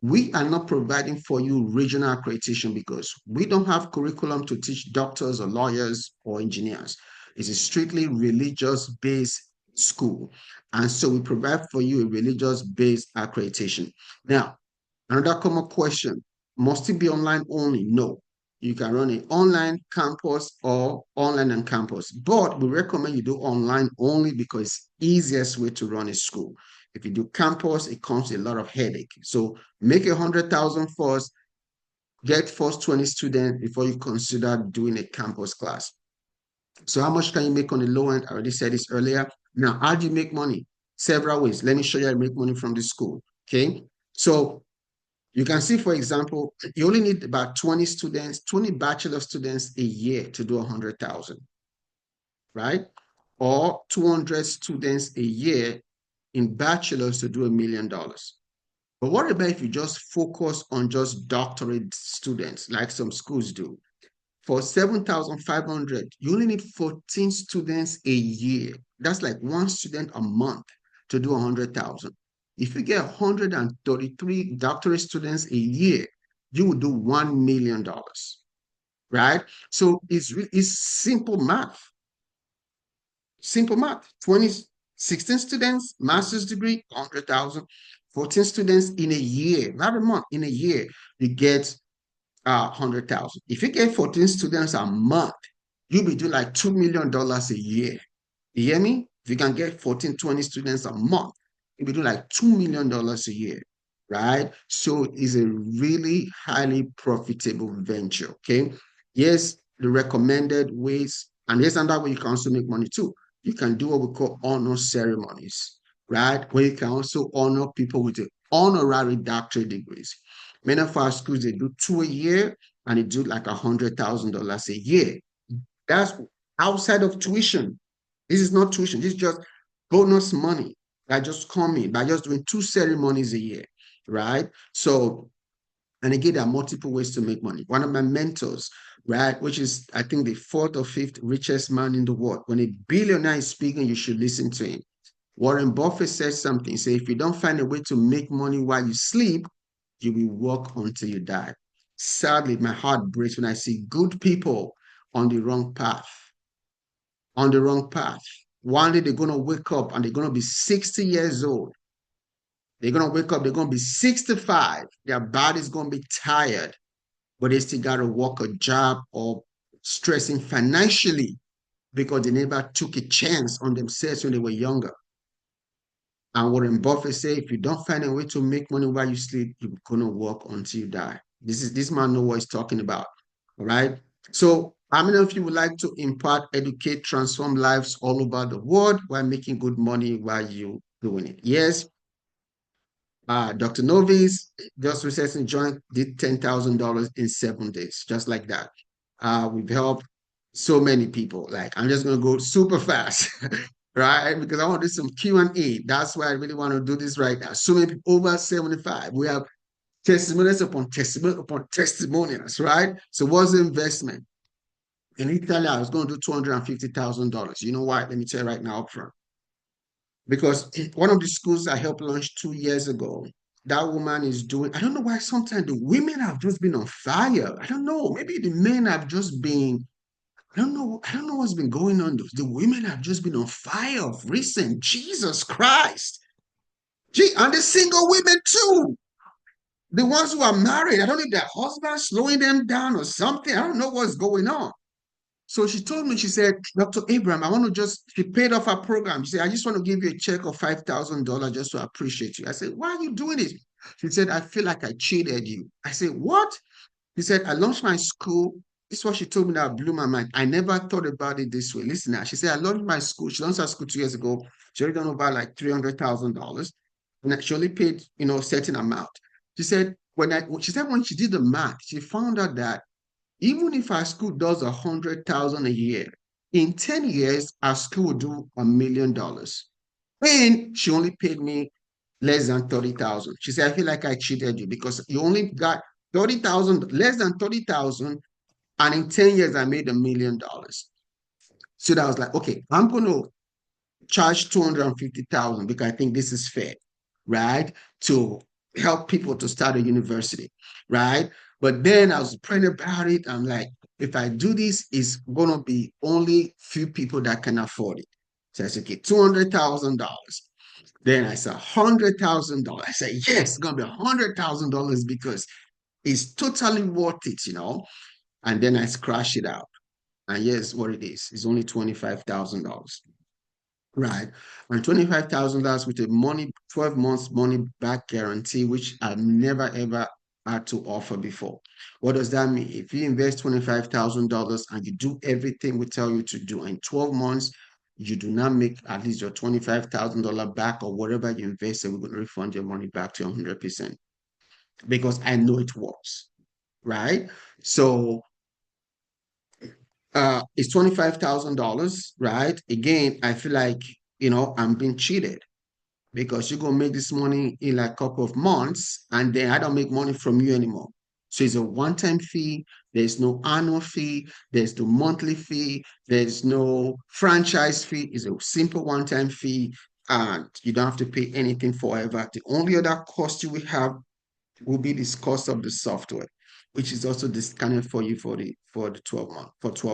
We are not providing for you regional accreditation because we don't have curriculum to teach doctors or lawyers or engineers. It's a strictly religious-based school. And so we provide for you a religious-based accreditation. Now, another common question, must it be online only? No. You can run an online campus or online and campus, but we recommend you do online only because it's easiest way to run a school. If you do campus, it comes with a lot of headache. So make 100,000 first, get first 20 students before you consider doing a campus class. So how much can you make on the low end? I already said this earlier. Now, how do you make money? Several ways. Let me show you how to make money from the school. Okay. So you can see, for example, you only need about 20 students, 20 bachelor students a year to do 100,000, right? Or 200 students a year in bachelors to do $1 million. But what about if you just focus on just doctorate students, like some schools do? For 7,500, you only need 14 students a year. That's like one student a month to do 100,000. If you get 133 doctorate students a year, you will do $1 million, right? So it's simple math. Simple math. 20, 16 students, master's degree, 100,000. 14 students in a year, not a month, in a year, you get 100,000. If you get 14 students a month, you'll be doing like $2 million a year. You hear me? If you can get 14, 20 students a month, you'll be doing like $2 million a year, right? So it's a really highly profitable venture. Okay. Yes, the recommended ways, and yes, and that way you can also make money too. You can do what we call honor ceremonies, right? Where you can also honor people with the honorary doctorate degrees. Many of our schools, they do two a year and they do like $100,000 a year. That's outside of tuition. This is not tuition. This is just bonus money that just come in by just doing two ceremonies a year, right? So, and again, there are multiple ways to make money. One of my mentors, right, which is, I think, the fourth or fifth richest man in the world. When a billionaire is speaking, you should listen to him. Warren Buffett says something. Say, if you don't find a way to make money while you sleep, you will work until you die. Sadly, my heart breaks when I see good people on the wrong path, on the wrong path. One day they're going to wake up and they're going to be 60 years old. They're going to wake up, they're going to be 65. Their body's going to be tired, but they still got to work a job or stressing financially because they never took a chance on themselves when they were younger. And Warren Buffett said, if you don't find a way to make money while you sleep, you're gonna work until you die. This man know what he's talking about. All right. So how many of you would like to impart, educate, transform lives all over the world while making good money while you doing it? Yes. Dr. Novis just recently joined, did $10,000 in 7 days, just like that. We've helped so many people. Like I'm just gonna go super fast, right? Because I want to do some Q&A. That's why I really want to do this right now. So many people over 75. We have testimonials upon testimonials, right? So what's the investment? In Italy, I was going to do $250,000. You know why? Let me tell you right now upfront. Because one of the schools I helped launch 2 years ago, that woman is doing, I don't know why sometimes the women have just been on fire. I don't know. Maybe the men have just been, I don't know what's been going on. The women have just been on fire of recent. Jesus Christ. Gee, and the single women too. The ones who are married, I don't know if their husband's slowing them down or something. I don't know what's going on. So she told me, she said, Dr. Abraham, I want to just, she paid off her program. She said, I just want to give you a check of $5,000 just to appreciate you. I said, why are you doing it? She said, I feel like I cheated you. I said, what? She said, I launched my school. This is what she told me that blew my mind. I never thought about it this way. Listen now. She said, I launched my school. She launched her school 2 years ago. She already done over like $300,000. And she only paid, a certain amount. She said, when she did the math, she found out that even if our school does 100,000 a year, in 10 years, our school will do $1 million. And she only paid me less than 30,000. She said, I feel like I cheated you because you only got 30,000, less than 30,000. And in 10 years, I made $1 million. So that was like, okay, I'm going to charge 250,000 because I think this is fair, right? To help people to start a university, right? But then I was praying about it. I'm like, if I do this, it's gonna be only few people that can afford it. So I said, okay, $200,000. Then I said $100,000. I said, yes, it's gonna be $100,000 because it's totally worth it. And then I scratch it out. And yes, what it is. It's only $25,000. Right. And $25,000 with a 12 months money back guarantee, which I've never ever had to offer before. What does that mean? If you invest $25,000 and you do everything we tell you to do in 12 months, you do not make at least your $25,000 back or whatever you invested, we're going to refund your money back to you 100% because I know it works, right? So it's $25,000, right? Again, I feel like, I'm being cheated because you're gonna make this money in like a couple of months, and then I don't make money from you anymore. So it's a one-time fee. There's no annual fee. There's no monthly fee. There's no franchise fee. It's a simple one-time fee, and you don't have to pay anything forever. The only other cost you will have will be this cost of the software, which is also discounted for you for the 12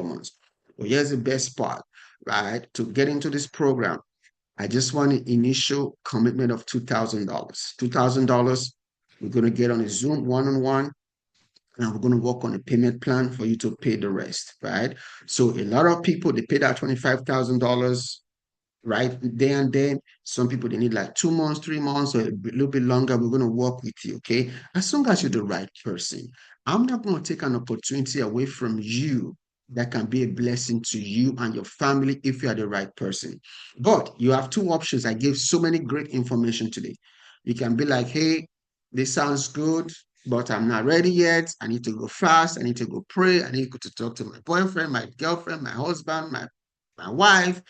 months. But here's the best part, right? To get into this program, I just want an initial commitment of $2,000. $2,000, we're going to get on a Zoom one-on-one, and we're going to work on a payment plan for you to pay the rest, right? So a lot of people, they pay that $25,000 right there and then. Some people, they need like 2 months, 3 months, or a little bit longer. We're going to work with you, okay? As long as you're the right person. I'm not going to take an opportunity away from you that can be a blessing to you and your family if you are the right person. But you have two options. I gave so many great information today. You can be like, hey, this sounds good, but I'm not ready yet. I need to go fast. I need to go pray. I need to talk to my boyfriend, my girlfriend, my husband, my wife,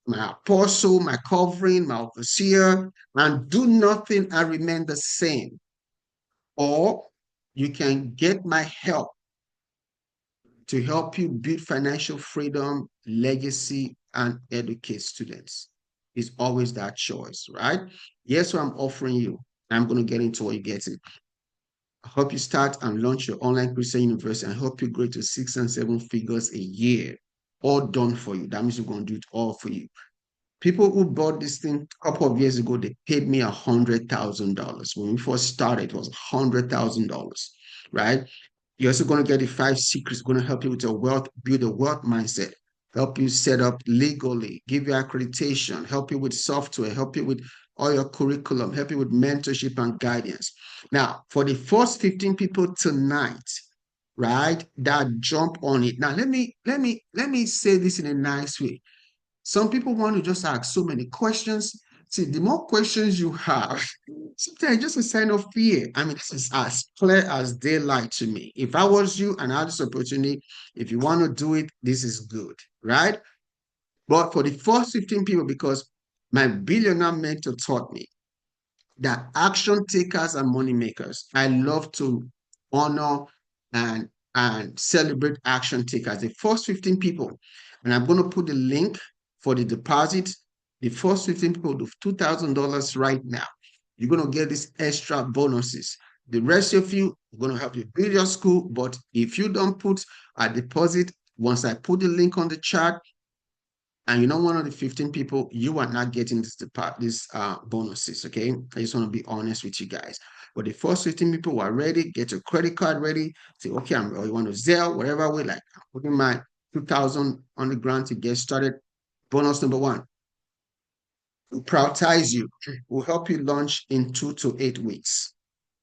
my apostle, my covering, my overseer, and do nothing and remain the same. Or you can get my help to help you build financial freedom, legacy, and educate students. It's always that choice, right? Yes, what I'm offering you. I'm going to get into what you're getting. I hope you start and launch your online Christian university and help you grow to 6 and 7 figures a year. All done for you. That means we're going to do it all for you. People who bought this thing a couple of years ago, they paid me $100,000. When we first started, it was $100,000, right? You're also going to get the 5 secrets, going to help you with your wealth, build a wealth mindset, help you set up legally, give you accreditation, help you with software, help you with all your curriculum, help you with mentorship and guidance. Now, for the first 15 people tonight, right, that jump on it. Now, let me say this in a nice way. Some people want to just ask so many questions. See, the more questions you have, sometimes just a sign of fear. I mean, this is as clear as daylight to me. If I was you and I had this opportunity, if you want to do it, this is good, right? But for the first 15 people, because my billionaire mentor taught me that action takers and money makers, I love to honor and celebrate action takers. The first 15 people, and I'm going to put the link for the deposit. The first 15 people do $2,000 right now. You're going to get these extra bonuses. The rest of you are going to help you build your school. But if you don't put a deposit, once I put the link on the chat, and you're not one of the 15 people, you are not getting this bonuses, okay? I just want to be honest with you guys. But the first 15 people who are ready, get your credit card ready, say, okay, or you want to Zelle, whatever way, like I'm putting my 2,000 on the ground to get started. Bonus number one, we'll prioritize you. We'll help you launch in 2 to 8 weeks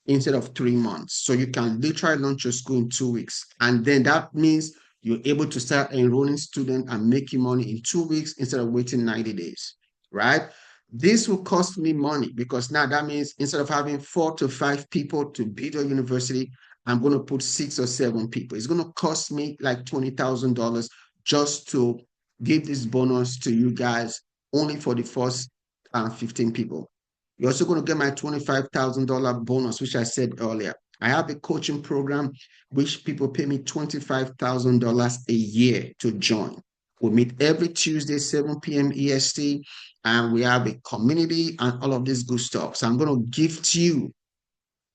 instead of 3 months. So you can literally launch your school in 2 weeks. And then that means you're able to start enrolling students and making money in 2 weeks instead of waiting 90 days, right? This will cost me money because now that means instead of having 4 to 5 people to build a university, I'm going to put 6 or 7 people. It's going to cost me like $20,000 just to give this bonus to you guys only for the first 15 people. You're also going to get my $25,000 bonus, which I said earlier. I have a coaching program which people pay me $25,000 a year to join. We meet every Tuesday, 7 p.m. EST, and we have a community and all of this good stuff. So I'm going to gift you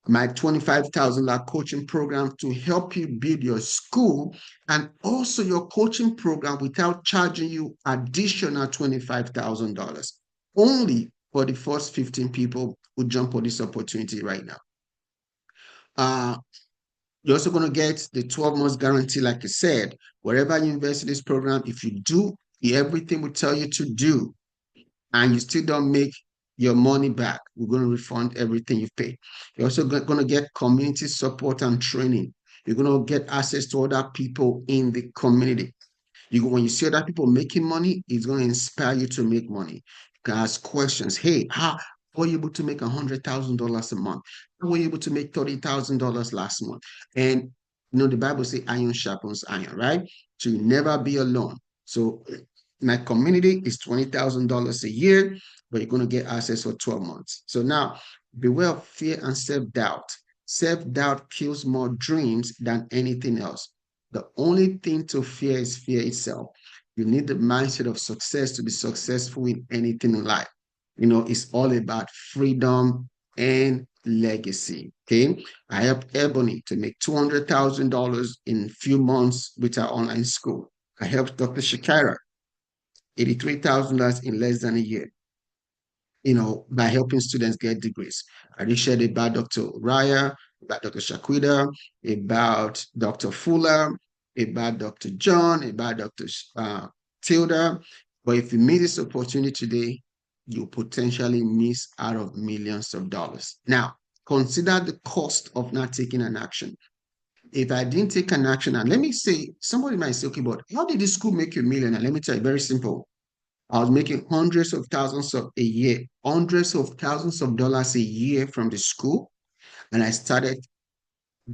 my $25,000 coaching program to help you build your school and also your coaching program without charging you additional $25,000 only for the first 15 people who jump on this opportunity right now. You're also going to get the 12 months guarantee, like I said, wherever you invest in this program, if you do everything we tell you to do, and you still don't make your money back, we're going to refund everything you've paid. You're also going to get community support and training. You're going to get access to other people in the community. When you see other people making money, it's going to inspire you to make money. You can ask questions. Hey, how were you able to make $100,000 a month? How were you able to make $30,000 last month? And the Bible says iron sharpens iron, right? So you never be alone. So my community is $20,000 a year, but you're going to get access for 12 months. So now beware of fear and self-doubt. Self-doubt kills more dreams than anything else. The only thing to fear is fear itself. You need the mindset of success to be successful in anything in life. It's all about freedom and legacy. Okay. I helped Ebony to make $200,000 in a few months with her online school. I helped Dr. Shakira $83,000 in less than a year, by helping students get degrees. I just shared about Dr. Raya, about Dr. Shaquita, about Dr. Fuller, about Dr. John, about Dr. Tilda. But if you miss this opportunity today, you potentially miss out of millions of dollars. Now, consider the cost of not taking an action. If I didn't take an action, and let me say, somebody might say, okay, but how did this school make you a millionaire? Let me tell you, very simple. I was making hundreds of thousands of a year, hundreds of thousands of dollars a year from the school. And I started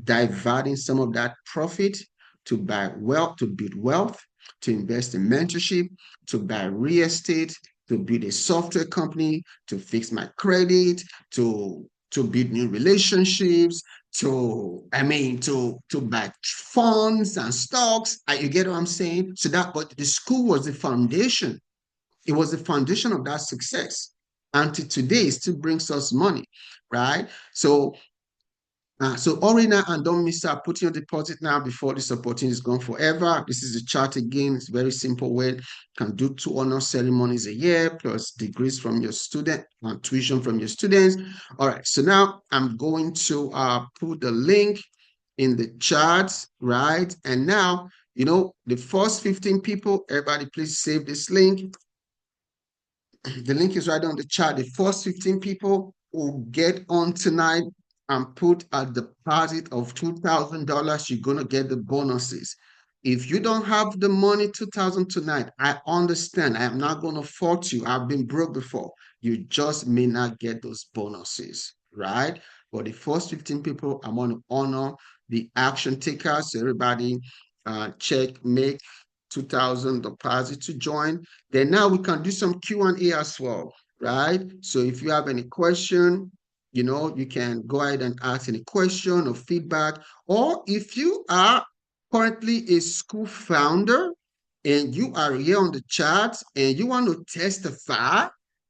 diverting some of that profit to buy wealth, to build wealth, to invest in mentorship, to buy real estate, to build a software company, to fix my credit, to build new relationships, to buy funds and stocks. You get what I'm saying? But the school was the foundation. It was the foundation of that success. Until today, it still brings us money, right? So hurry now and don't miss out. Put your deposit now before this opportunity is gone forever. This is the chart again. It's very simple way. You can do 2 honor ceremonies a year plus degrees from your student and tuition from your students. All right. So now I'm going to put the link in the chat, right? And now, the first 15 people, everybody please save this link. The link is right on the chat. The first 15 people will get on tonight and put a deposit of $2,000. You're going to get the bonuses. If you don't have the money, 2,000 tonight, I understand. I am not going to fault you. I've been broke before. You just may not get those bonuses, right? But the first 15 people, I want to honor the action takers. So everybody make 2,000 deposit to join. Then now we can do some Q&A as well, right? So if you have any question, you can go ahead and ask any question or feedback. Or if you are currently a school founder and you are here on the chat and you want to testify,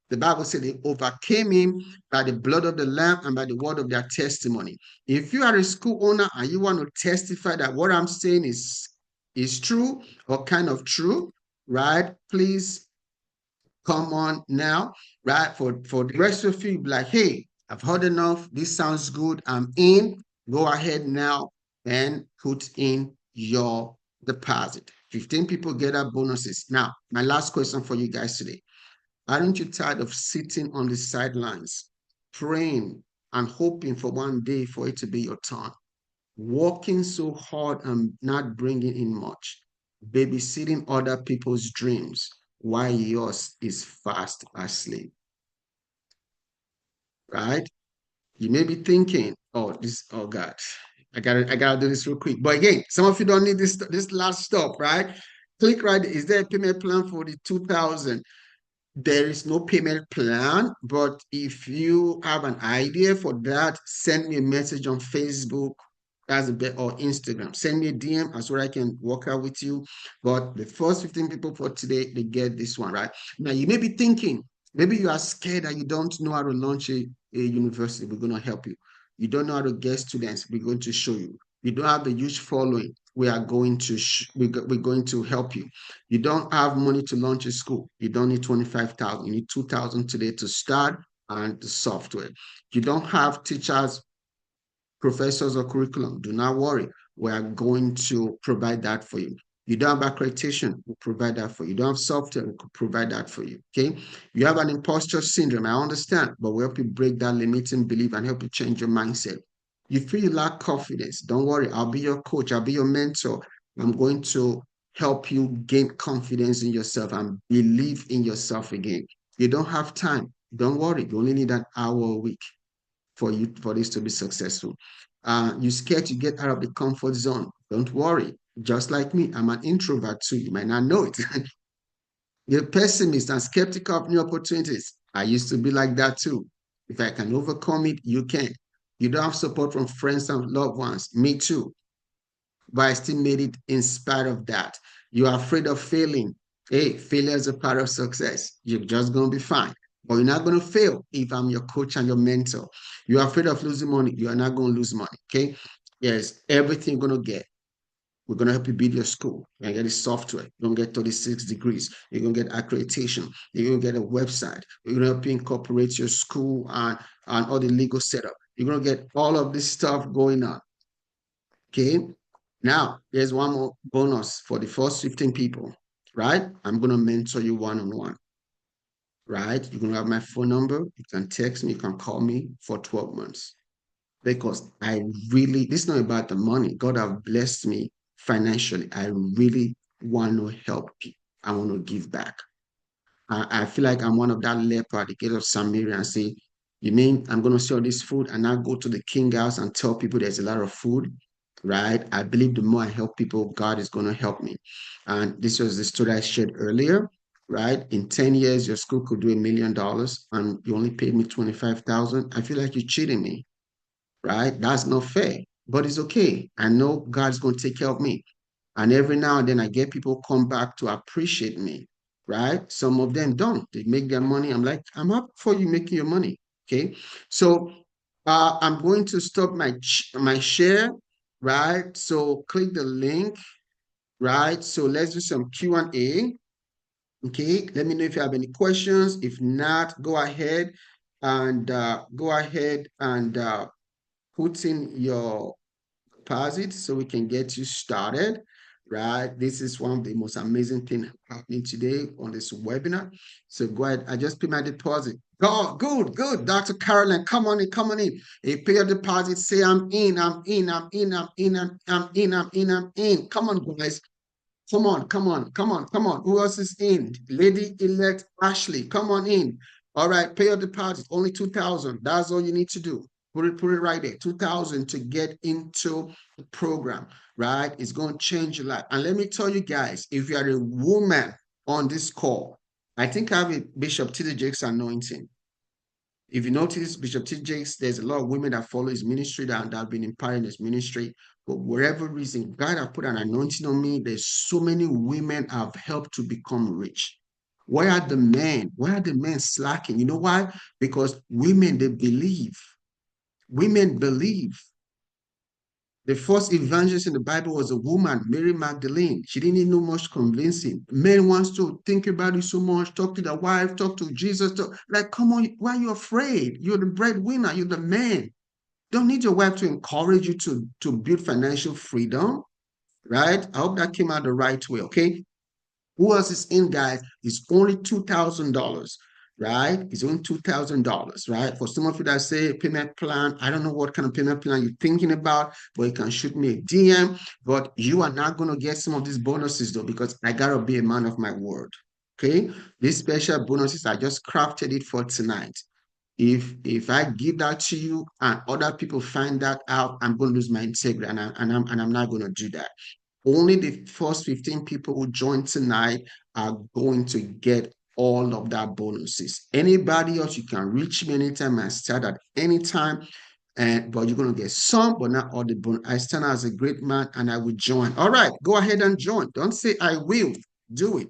the Bible said they overcame him by the blood of the Lamb and by the word of their testimony. If you are a school owner and you want to testify that what I'm saying is true or kind of true, right? Please come on now, right? For the rest of you, be like, hey, I've heard enough. This sounds good. I'm in. Go ahead now and put in your deposit. 15 people get our bonuses. Now, my last question for you guys today. Aren't you tired of sitting on the sidelines, praying and hoping for one day for it to be your turn? Working so hard and not bringing in much, babysitting other people's dreams while yours is fast asleep, right? You may be thinking, oh God, I gotta do this real quick. But again, some of you don't need this last stop, right? Click right. Is there a payment plan for the 2,000? There is no payment plan, but if you have an idea for that, send me a message on Facebook or Instagram. Send me a DM as well. I can work out with you. But the first 15 people for today, they get this one, right? Now, you may be thinking, maybe you are scared that you don't know how to launch a university. We're going to help you. You don't know how to get students. We're going to show you. You don't have a huge following. We are going to we're going to help you. You don't have money to launch a school. You don't need 25,000. You need 2,000 today to start and the software. You don't have teachers, professors, or curriculum. Do not worry. We are going to provide that for you. You don't have accreditation, we'll provide that for you. You don't have software, we could provide that for you. Okay. You have an imposter syndrome. I understand, but we'll help you break that limiting belief and help you change your mindset. You feel you lack confidence. Don't worry. I'll be your coach. I'll be your mentor. I'm going to help you gain confidence in yourself and believe in yourself again. You don't have time. Don't worry. You only need an hour a week for this to be successful. You're scared to get out of the comfort zone. Don't worry. Just like me, I'm an introvert too. You might not know it. You're a pessimist and skeptical of new opportunities. I used to be like that too. If I can overcome it, you can. You don't have support from friends and loved ones. Me too. But I still made it in spite of that. You're afraid of failing. Hey, failure is a part of success. You're just going to be fine. But you're not going to fail if I'm your coach and your mentor. You're afraid of losing money. You are not going to lose money. Okay. Yes, everything you're going to get. We're going to help you build your school. You're going to get the software. You're going to get 36 degrees. You're going to get accreditation. You're going to get a website. We're going to help you incorporate your school and all the legal setup. You're going to get all of this stuff going on. Okay. Now, there's one more bonus for the first 15 people, right? I'm going to mentor you one-on-one, right? You're going to have my phone number. You can text me. You can call me for 12 months because this is not about the money. God have blessed me financially. I really want to help people. I want to give back. I feel like I'm one of that leper at the gate of Samaria and say, you mean I'm going to sell this food and now go to the king house and tell people there's a lot of food, right? I believe the more I help people, God is going to help me. And this was the story I shared earlier, right? In 10 years, your school could do $1 million and you only paid me 25,000. I feel like you're cheating me, right? That's not fair, but it's okay. I know God's going to take care of me. And every now and then I get people come back to appreciate me, right? Some of them don't. They make their money. I'm like, I'm happy for you making your money. Okay. So I'm going to stop my share, right? So click the link, right? So let's do some Q&A. Okay. Let me know if you have any questions. If not, go ahead and put in your deposit so we can get you started, right? This is one of the most amazing things happening today on this webinar. So go ahead. I just pay my deposit. Oh, good, good. Dr. Carolyn, come on in, come on in. You pay your deposit, say I'm in, I'm in, I'm in, I'm in, I'm in, I'm in, I'm in. Come on, guys. Come on, come on, come on, come on. Who else is in? Lady-elect Ashley, come on in. All right, pay your deposit, only 2,000. That's all you need to do. Put it right there, 2,000 to get into the program, right? It's going to change your life. And let me tell you guys, if you are a woman on this call, I think I have a Bishop T.D. Jakes anointing. If you notice, Bishop T. Jakes, there's a lot of women that follow his ministry that have been empowered in his ministry. But whatever reason, God has put an anointing on me. There's so many women I've helped to become rich. Why are the men? Why are the men slacking? You know why? Because women, they believe. Women believe. The first evangelist in the Bible was a woman, Mary Magdalene. She didn't need no much convincing. Men wants to think about it so much, talk to the wife, talk to Jesus. Like, come on, why are you afraid? You're the breadwinner, you're the man. Don't need your wife to encourage you to build financial freedom, right? I hope that came out the right way, okay? Who else is in, guys? It's only $2,000, right? It's only $2,000, right? For some of you that say payment plan, I don't know what kind of payment plan you're thinking about, but you can shoot me a DM. But you are not going to get some of these bonuses though, because I gotta be a man of my word. Okay, these special bonuses, I just crafted it for tonight. If I give that to you and other people find that out, I'm going to lose my integrity, and I'm not going to do that. Only the first 15 people who join tonight are going to get all of that bonuses. Anybody else, you can reach me anytime and start at any time. But you're going to get some, but not all the bonus. I stand as a great man and I will join. All right, go ahead and join. Don't say I will. Do it.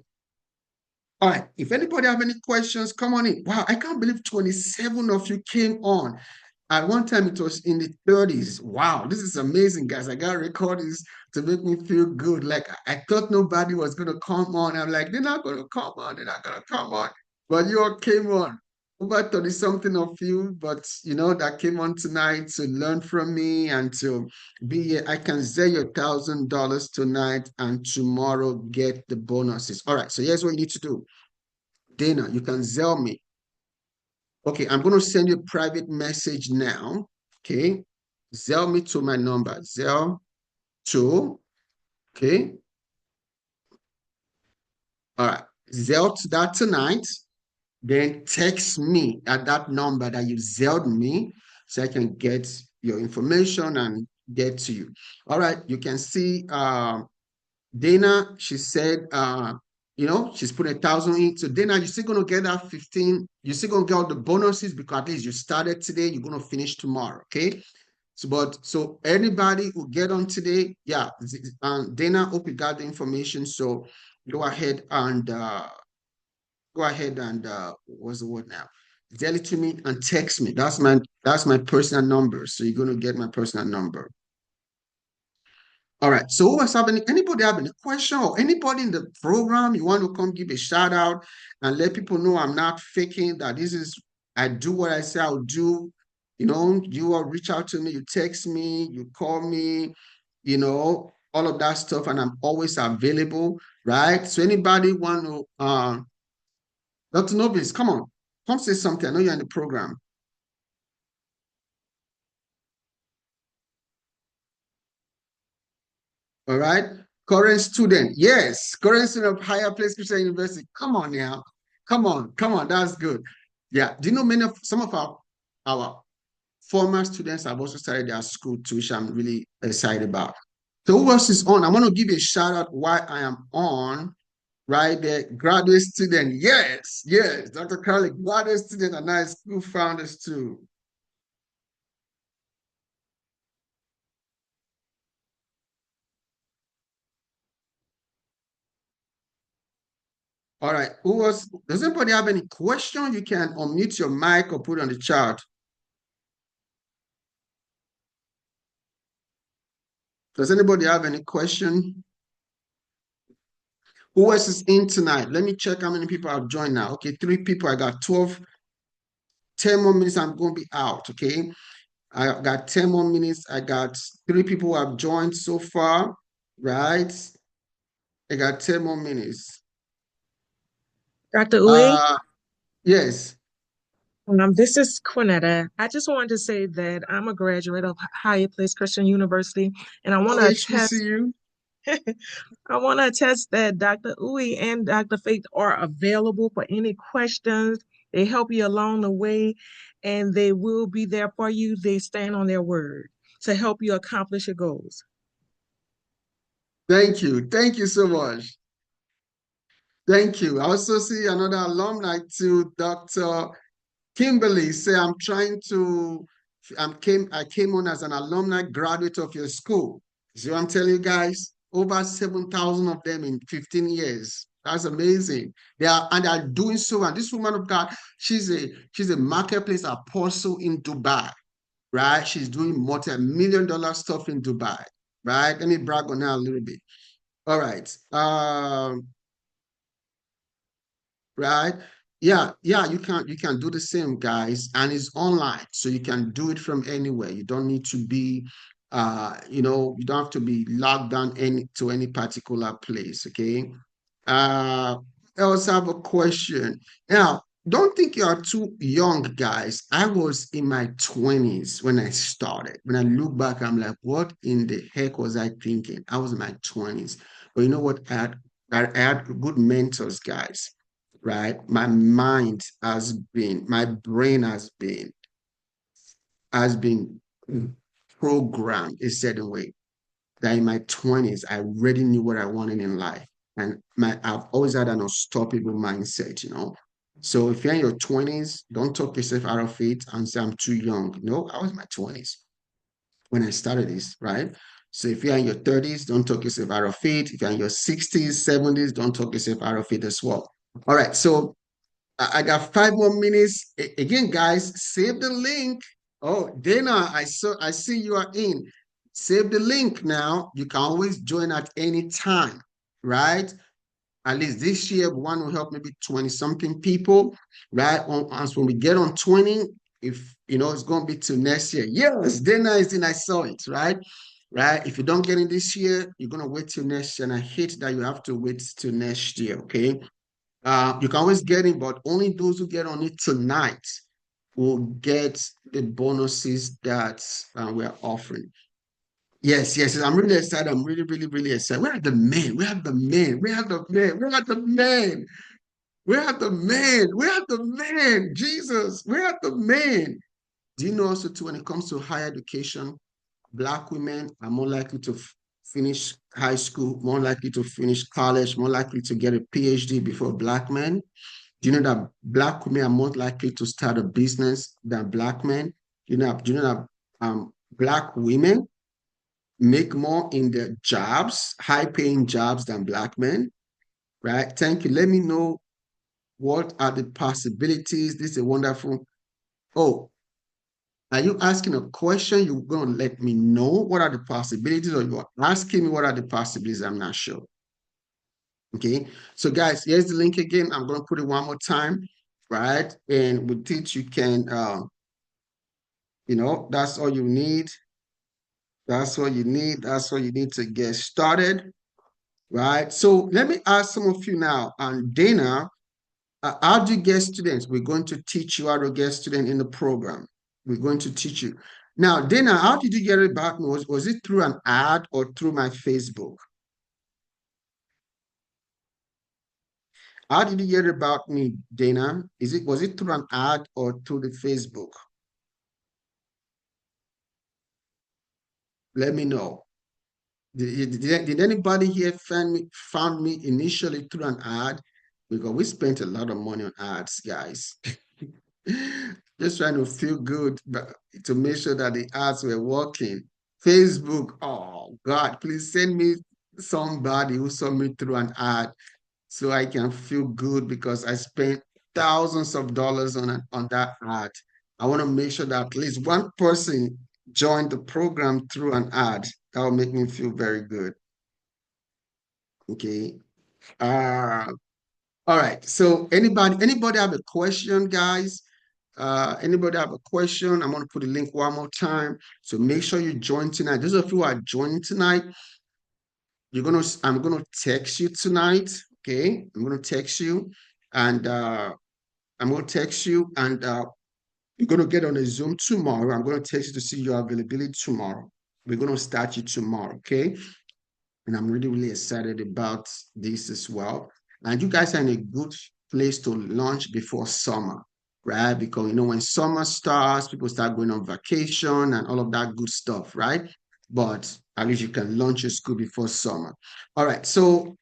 All right. If anybody have any questions, come on in. Wow, I can't believe 27 of you came on. At one time, it was in the 30s. Wow, this is amazing, guys. I got recordings to make me feel good. Like I thought nobody was gonna come on. I'm like, they're not gonna come on. They're not gonna come on. But you all came on. Over 30 something of you, but that came on tonight to learn from me and to be here. I can sell you $1,000 tonight and tomorrow get the bonuses. All right, so here's what you need to do. Dana, you can sell me. Okay, I'm going to send you a private message now. Okay, Zell me to my number. Zell to, okay, All right. Zell that tonight. Then text me at that number that you Zelled me so I can get your information and get to you. All right. You can see Dana, she said, she's put 1,000 in. So Dana, you're still gonna get that 15. You're still gonna get all the bonuses because at least you started today. You're gonna finish tomorrow. Okay. So anybody who get on today, yeah. Dana, hope you got the information. So go ahead and what's the word now? Tell it to me and text me. That's my personal number. So you're gonna get my personal number. All right. So who else have anybody have any question or anybody in the program you want to come give a shout out and let people know I'm not faking that this is I do what I say I'll do. You will reach out to me, you text me, you call me, all of that stuff, and I'm always available, right? So anybody want to Dr. Nobis, come on, come say something. I know you're in the program. All right. Current student. Yes. Current student of Higher Place Christian University. Come on now. Come on. Come on. That's good. Yeah. Do you know some of our former students have also started their school too, which I'm really excited about. So who else is on? I want to give a shout out why I am on right there. Graduate student. Yes. Yes. Dr. Carly, graduate student and I school founders too. All right. Does anybody have any question? You can unmute your mic or put on the chat. Does anybody have any question? Who else is in tonight? Let me check how many people have joined now. Okay, 3 people. I got 12, 10 more minutes. I'm going to be out. Okay. I got 10 more minutes. I got 3 people who have joined so far. Right. I got 10 more minutes. Dr. Uy, Uh, yes. this is Quinetta. I just wanted to say that I'm a graduate of Hyatt Place Christian University, and I want Oh, to attest, HBCU. I want to attest that Dr. Uy and Dr. Faith are available for any questions. They help you along the way, and they will be there for you. They stand on their word to help you accomplish your goals. Thank you. Thank you so much. Thank you. I also see another alumni too, Dr. Kimberly say I came on as an alumni graduate of your school. So I'm telling you guys, over 7,000 of them in 15 years. That's amazing. They are doing so. And this woman of God, she's a marketplace apostle in Dubai, right? She's doing multi-million dollar stuff in Dubai, right? Let me brag on her a little bit. All right. Right? Yeah, you can do the same, guys, and it's online, so you can do it from anywhere. You don't need to be you don't have to be locked down any particular place, okay? Uh I also have a question. Now, don't think you are too young, guys. I was in my 20s when I started. When I look back, I'm like, what in the heck was I thinking? I was in my 20s. But you know what? I had good mentors, guys, right? My brain has been programmed a certain way that in my 20s, I already knew what I wanted in life. And I've always had an unstoppable mindset. So if you're in your 20s, don't talk yourself out of it and say, I'm too young. No, I was in my 20s when I started this, right? So if you're in your 30s, don't talk yourself out of it. If you're in your 60s, 70s, don't talk yourself out of it as well. All right. So I got 5 more minutes. Again, guys, save the link. Oh, Dana, I see you are in. Save the link now. You can always join at any time, right? At least this year, we want to help maybe 20 something people, right? As when we get on 20, if it's going to be to next year. Yes, Dana is in. I saw it, right? Right. If you don't get in this year, you're going to wait till next year. And I hate that you have to wait till next year, okay? You can always get in, but only those who get on it tonight will get the bonuses that we're offering. Yes, yes, I'm really excited. I'm really, really, really excited. Where are the men? Where are the men? Where are the men? Where are the men? Where are the men? Where are the men? Jesus, where are the men? Do you know also too, when it comes to higher education, Black women are more likely to finish high school, more likely to finish college, more likely to get a PhD before Black men? Do you know that Black women are more likely to start a business than Black men? Do you know that Black women make more in their jobs, high paying jobs than Black men, right? Thank you. Let me know what are the possibilities. This is a wonderful. Oh, are you asking a question? You're going to let me know what are the possibilities, or you're asking me what are the possibilities? I'm not sure. Okay. So, guys, here's the link again. I'm going to put it one more time, right? And with it, you can, that's all you need. That's all you need. That's all you need to get started, right? So let me ask some of you now. And Dana, how do you get students? We're going to teach you how to get students in the program. We're going to teach you. Now, Dana, how did you get about me? Was it through an ad or through my Facebook? How did you hear about me, Dana? Was it through an ad or through the Facebook? Let me know. Did anybody here found me initially through an ad? Because we spent a lot of money on ads, guys. Just trying to feel good, but to make sure that the ads were working. Facebook, oh God, please send me somebody who saw me through an ad so I can feel good because I spent thousands of dollars on that ad. I want to make sure that at least one person joined the program through an ad. That will make me feel very good. Okay. Uh, all right. So anybody have a question, guys? Anybody have a question? I'm gonna put the link one more time. So make sure you join tonight. Those of you who are joining tonight, I'm gonna text you tonight. Okay, I'm gonna text you, and I'm gonna text you, and you're gonna get on a Zoom tomorrow. I'm gonna text you to see your availability tomorrow. We're gonna start you tomorrow. Okay, and I'm really, really excited about this as well. And you guys are in a good place to launch before summer, right? Because when summer starts, people start going on vacation and all of that good stuff, right? But at least you can launch your school before summer. All right. So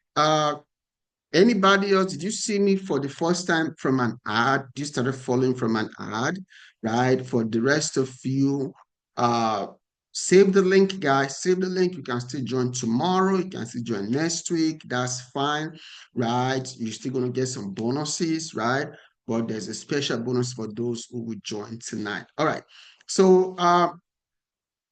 anybody else, did you see me for the first time from an ad? You started following from an ad, right? For the rest of you, uh, save the link, guys. Save the link. You can still join tomorrow. You can still join next week. That's fine, right? You're still going to get some bonuses, right? But there's a special bonus for those who will join tonight. All right. So,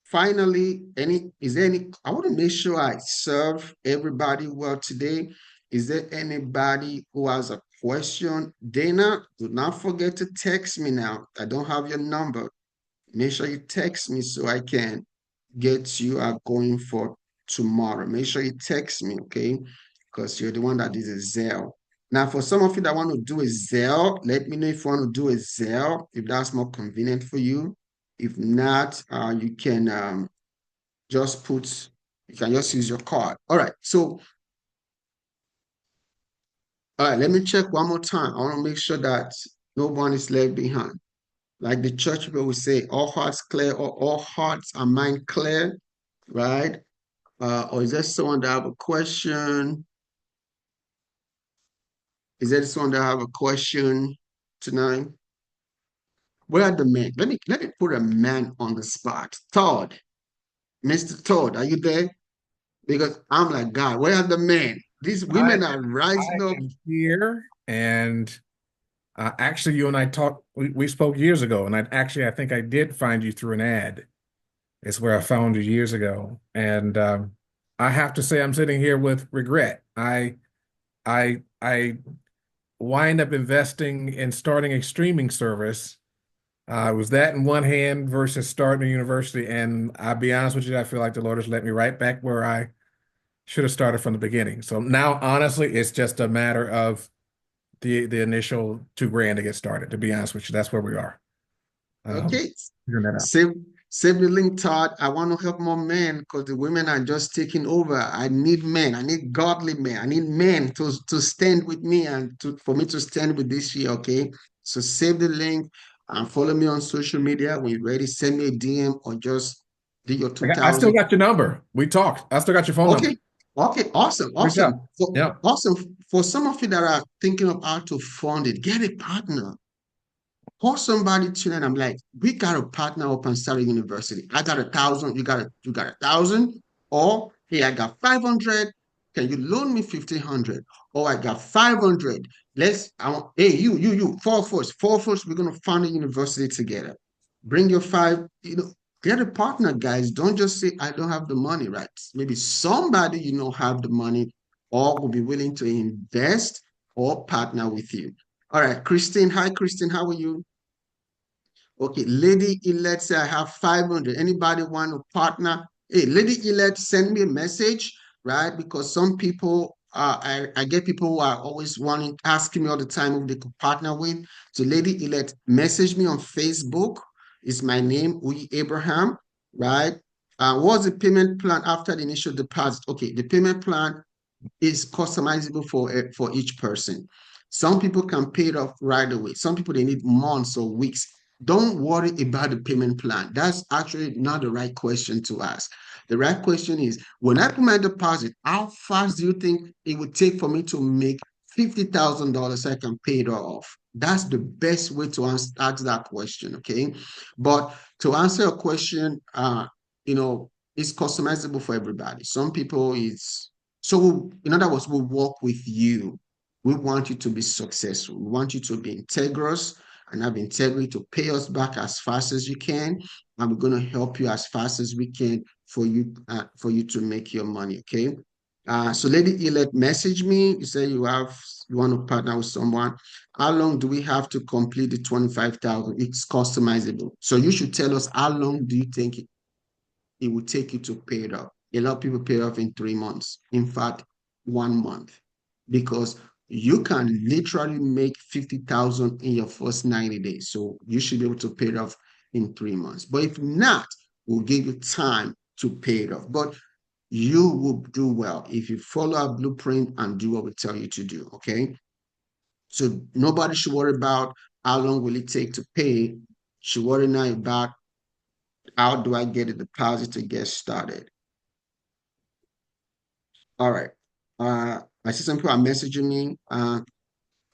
finally, I want to make sure I serve everybody well today. Is there anybody who has a question? Dana, do not forget to text me now. I don't have your number. Make sure you text me so I can get you going for tomorrow. Make sure you text me, okay? Because you're the one that is a Zelle. Now, for some of you that want to do a Zelle, let me know if you want to do a Zelle, if that's more convenient for you. If not, you can just you can just use your card. All right. So, all right, let me check one more time. I want to make sure that no one is left behind. Like the church people will say, all hearts clear, or all hearts and mind clear, right? Or is there someone that have a question? Is there someone that have a question tonight? Where are the men? Let me put a man on the spot. Todd, Mr. Todd, are you there? Because I'm like, God, where are the men? These I women are rising I up. am here, and actually, you and I talked. We spoke years ago, and I think I did find you through an ad. It's where I found you years ago, and I have to say I'm sitting here with regret. I wind up investing in starting a streaming service. It was that in one hand versus starting a university, and I'll be honest with you, I feel like the Lord has let me right back where I should have started from the beginning. So now, honestly, it's just a matter of the initial 2 grand to get started. To be honest with you, that's where we are. Um, Okay. Figuring that out. Save Save the link, Todd. I want to help more men because the women are just taking over. I need men. I need godly men. I need men to stand with me and for me to stand with this year, okay? So save the link and follow me on social media. When you're ready, send me a DM or just do your I still 2000. got your number. We talked. I still got your phone number. Okay. Okay. Awesome. Reach Awesome. out. Yeah. Awesome. For some of you that are thinking of how to fund it, get a partner. Call somebody tonight. I'm like, we got to partner up and start a university. I got 1,000. You got 1,000. Or hey, I got 500. Can you loan me 1,500? Or I got 500. Hey, you, four of us, we're gonna fund a university together. Bring your five, get a partner, guys. Don't just say I don't have the money, right? Maybe somebody have the money or will be willing to invest or partner with you. All right, Christine. Hi, Christine. How are you? Okay, Lady Elect say I have 500. Anybody want to partner? Hey, Lady Elect, send me a message, right? Because some people, I get people who are always asking me all the time if they could partner with. So Lady Elect, message me on Facebook. It's my name, Uyi Abraham, right? What's the payment plan after the initial deposit? Okay, the payment plan is customizable for each person. Some people can pay it off right away. Some people they need months or weeks. Don't worry about the payment plan. That's actually not the right question to ask. The right question is, when I put my deposit, how fast do you think it would take for me to make $50,000 so I can pay it off? That's the best way to ask that question, okay? But to answer a question, it's customizable for everybody. Some people it's so, in other words, we work with you. We want you to be successful. We want you to be integrous and have integrity to pay us back as fast as you can. And we're going to help you as fast as we can for you to make your money. Okay. So Lady Elect, message me. You say you want to partner with someone. How long do we have to complete the 25,000? It's customizable. So you should tell us how long do you think it will take you to pay it off. A lot of people pay it off in 3 months. In fact, 1 month, because you can literally make 50,000 in your first 90 days. So you should be able to pay it off in 3 months. But if not, we'll give you time to pay it off. But you will do well if you follow our blueprint and do what we tell you to do. Okay. So nobody should worry about how long will it take to pay. Should worry now about how do I get a deposit to get started. All right. I see some people are messaging me.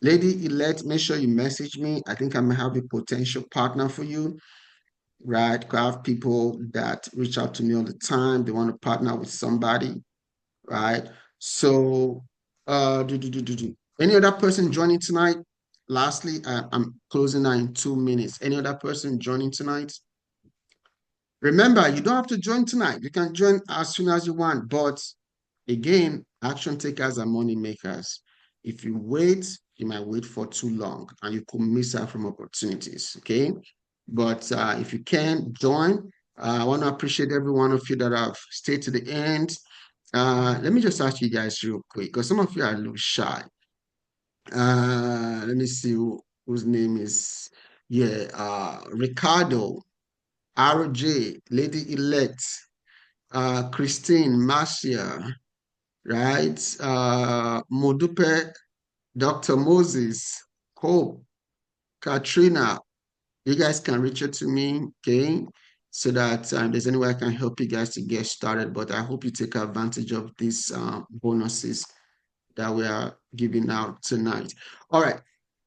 Lady Elect, make sure you message me. I think I may have a potential partner for you, right? I have people that reach out to me all the time. They want to partner with somebody, right? So, any other person joining tonight? Lastly, I'm closing now in 2 minutes. Any other person joining tonight? Remember, you don't have to join tonight. You can join as soon as you want. But again, action takers are money makers. If you wait, you might wait for too long and you could miss out from opportunities. Okay. But if you can join, I want to appreciate every one of you that have stayed to the end. Let me just ask you guys real quick because some of you are a little shy. Let me see whose name is. Yeah, Ricardo. RJ, Lady Elect, Christine, Marcia, right? Modupe, Dr. Moses, Hope, Katrina. You guys can reach out to me, okay? So that there's any way I can help you guys to get started. But I hope you take advantage of these bonuses that we are giving out tonight. All right.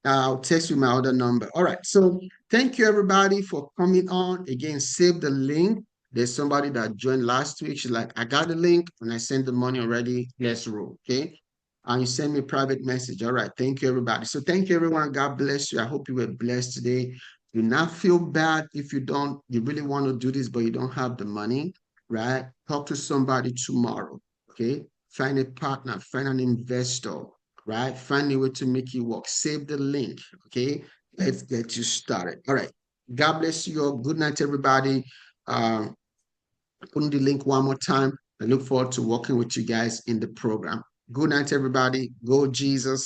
I'll text you my other number. All right. So thank you everybody for coming on. Again, save the link. There's somebody that joined last week. She's like, I got the link and I sent the money already. Let's roll. Okay. And you send me a private message. All right. Thank you, everybody. So thank you, everyone. God bless you. I hope you were blessed today. Do not feel bad if you really want to do this, but you don't have the money, right? Talk to somebody tomorrow. Okay. Find a partner, find an investor, right? Find a way to make it work. Save the link, okay? Let's get you started. All right. God bless you all. Good night, everybody. Putting the link one more time. I look forward to working with you guys in the program. Good night, everybody. Go Jesus.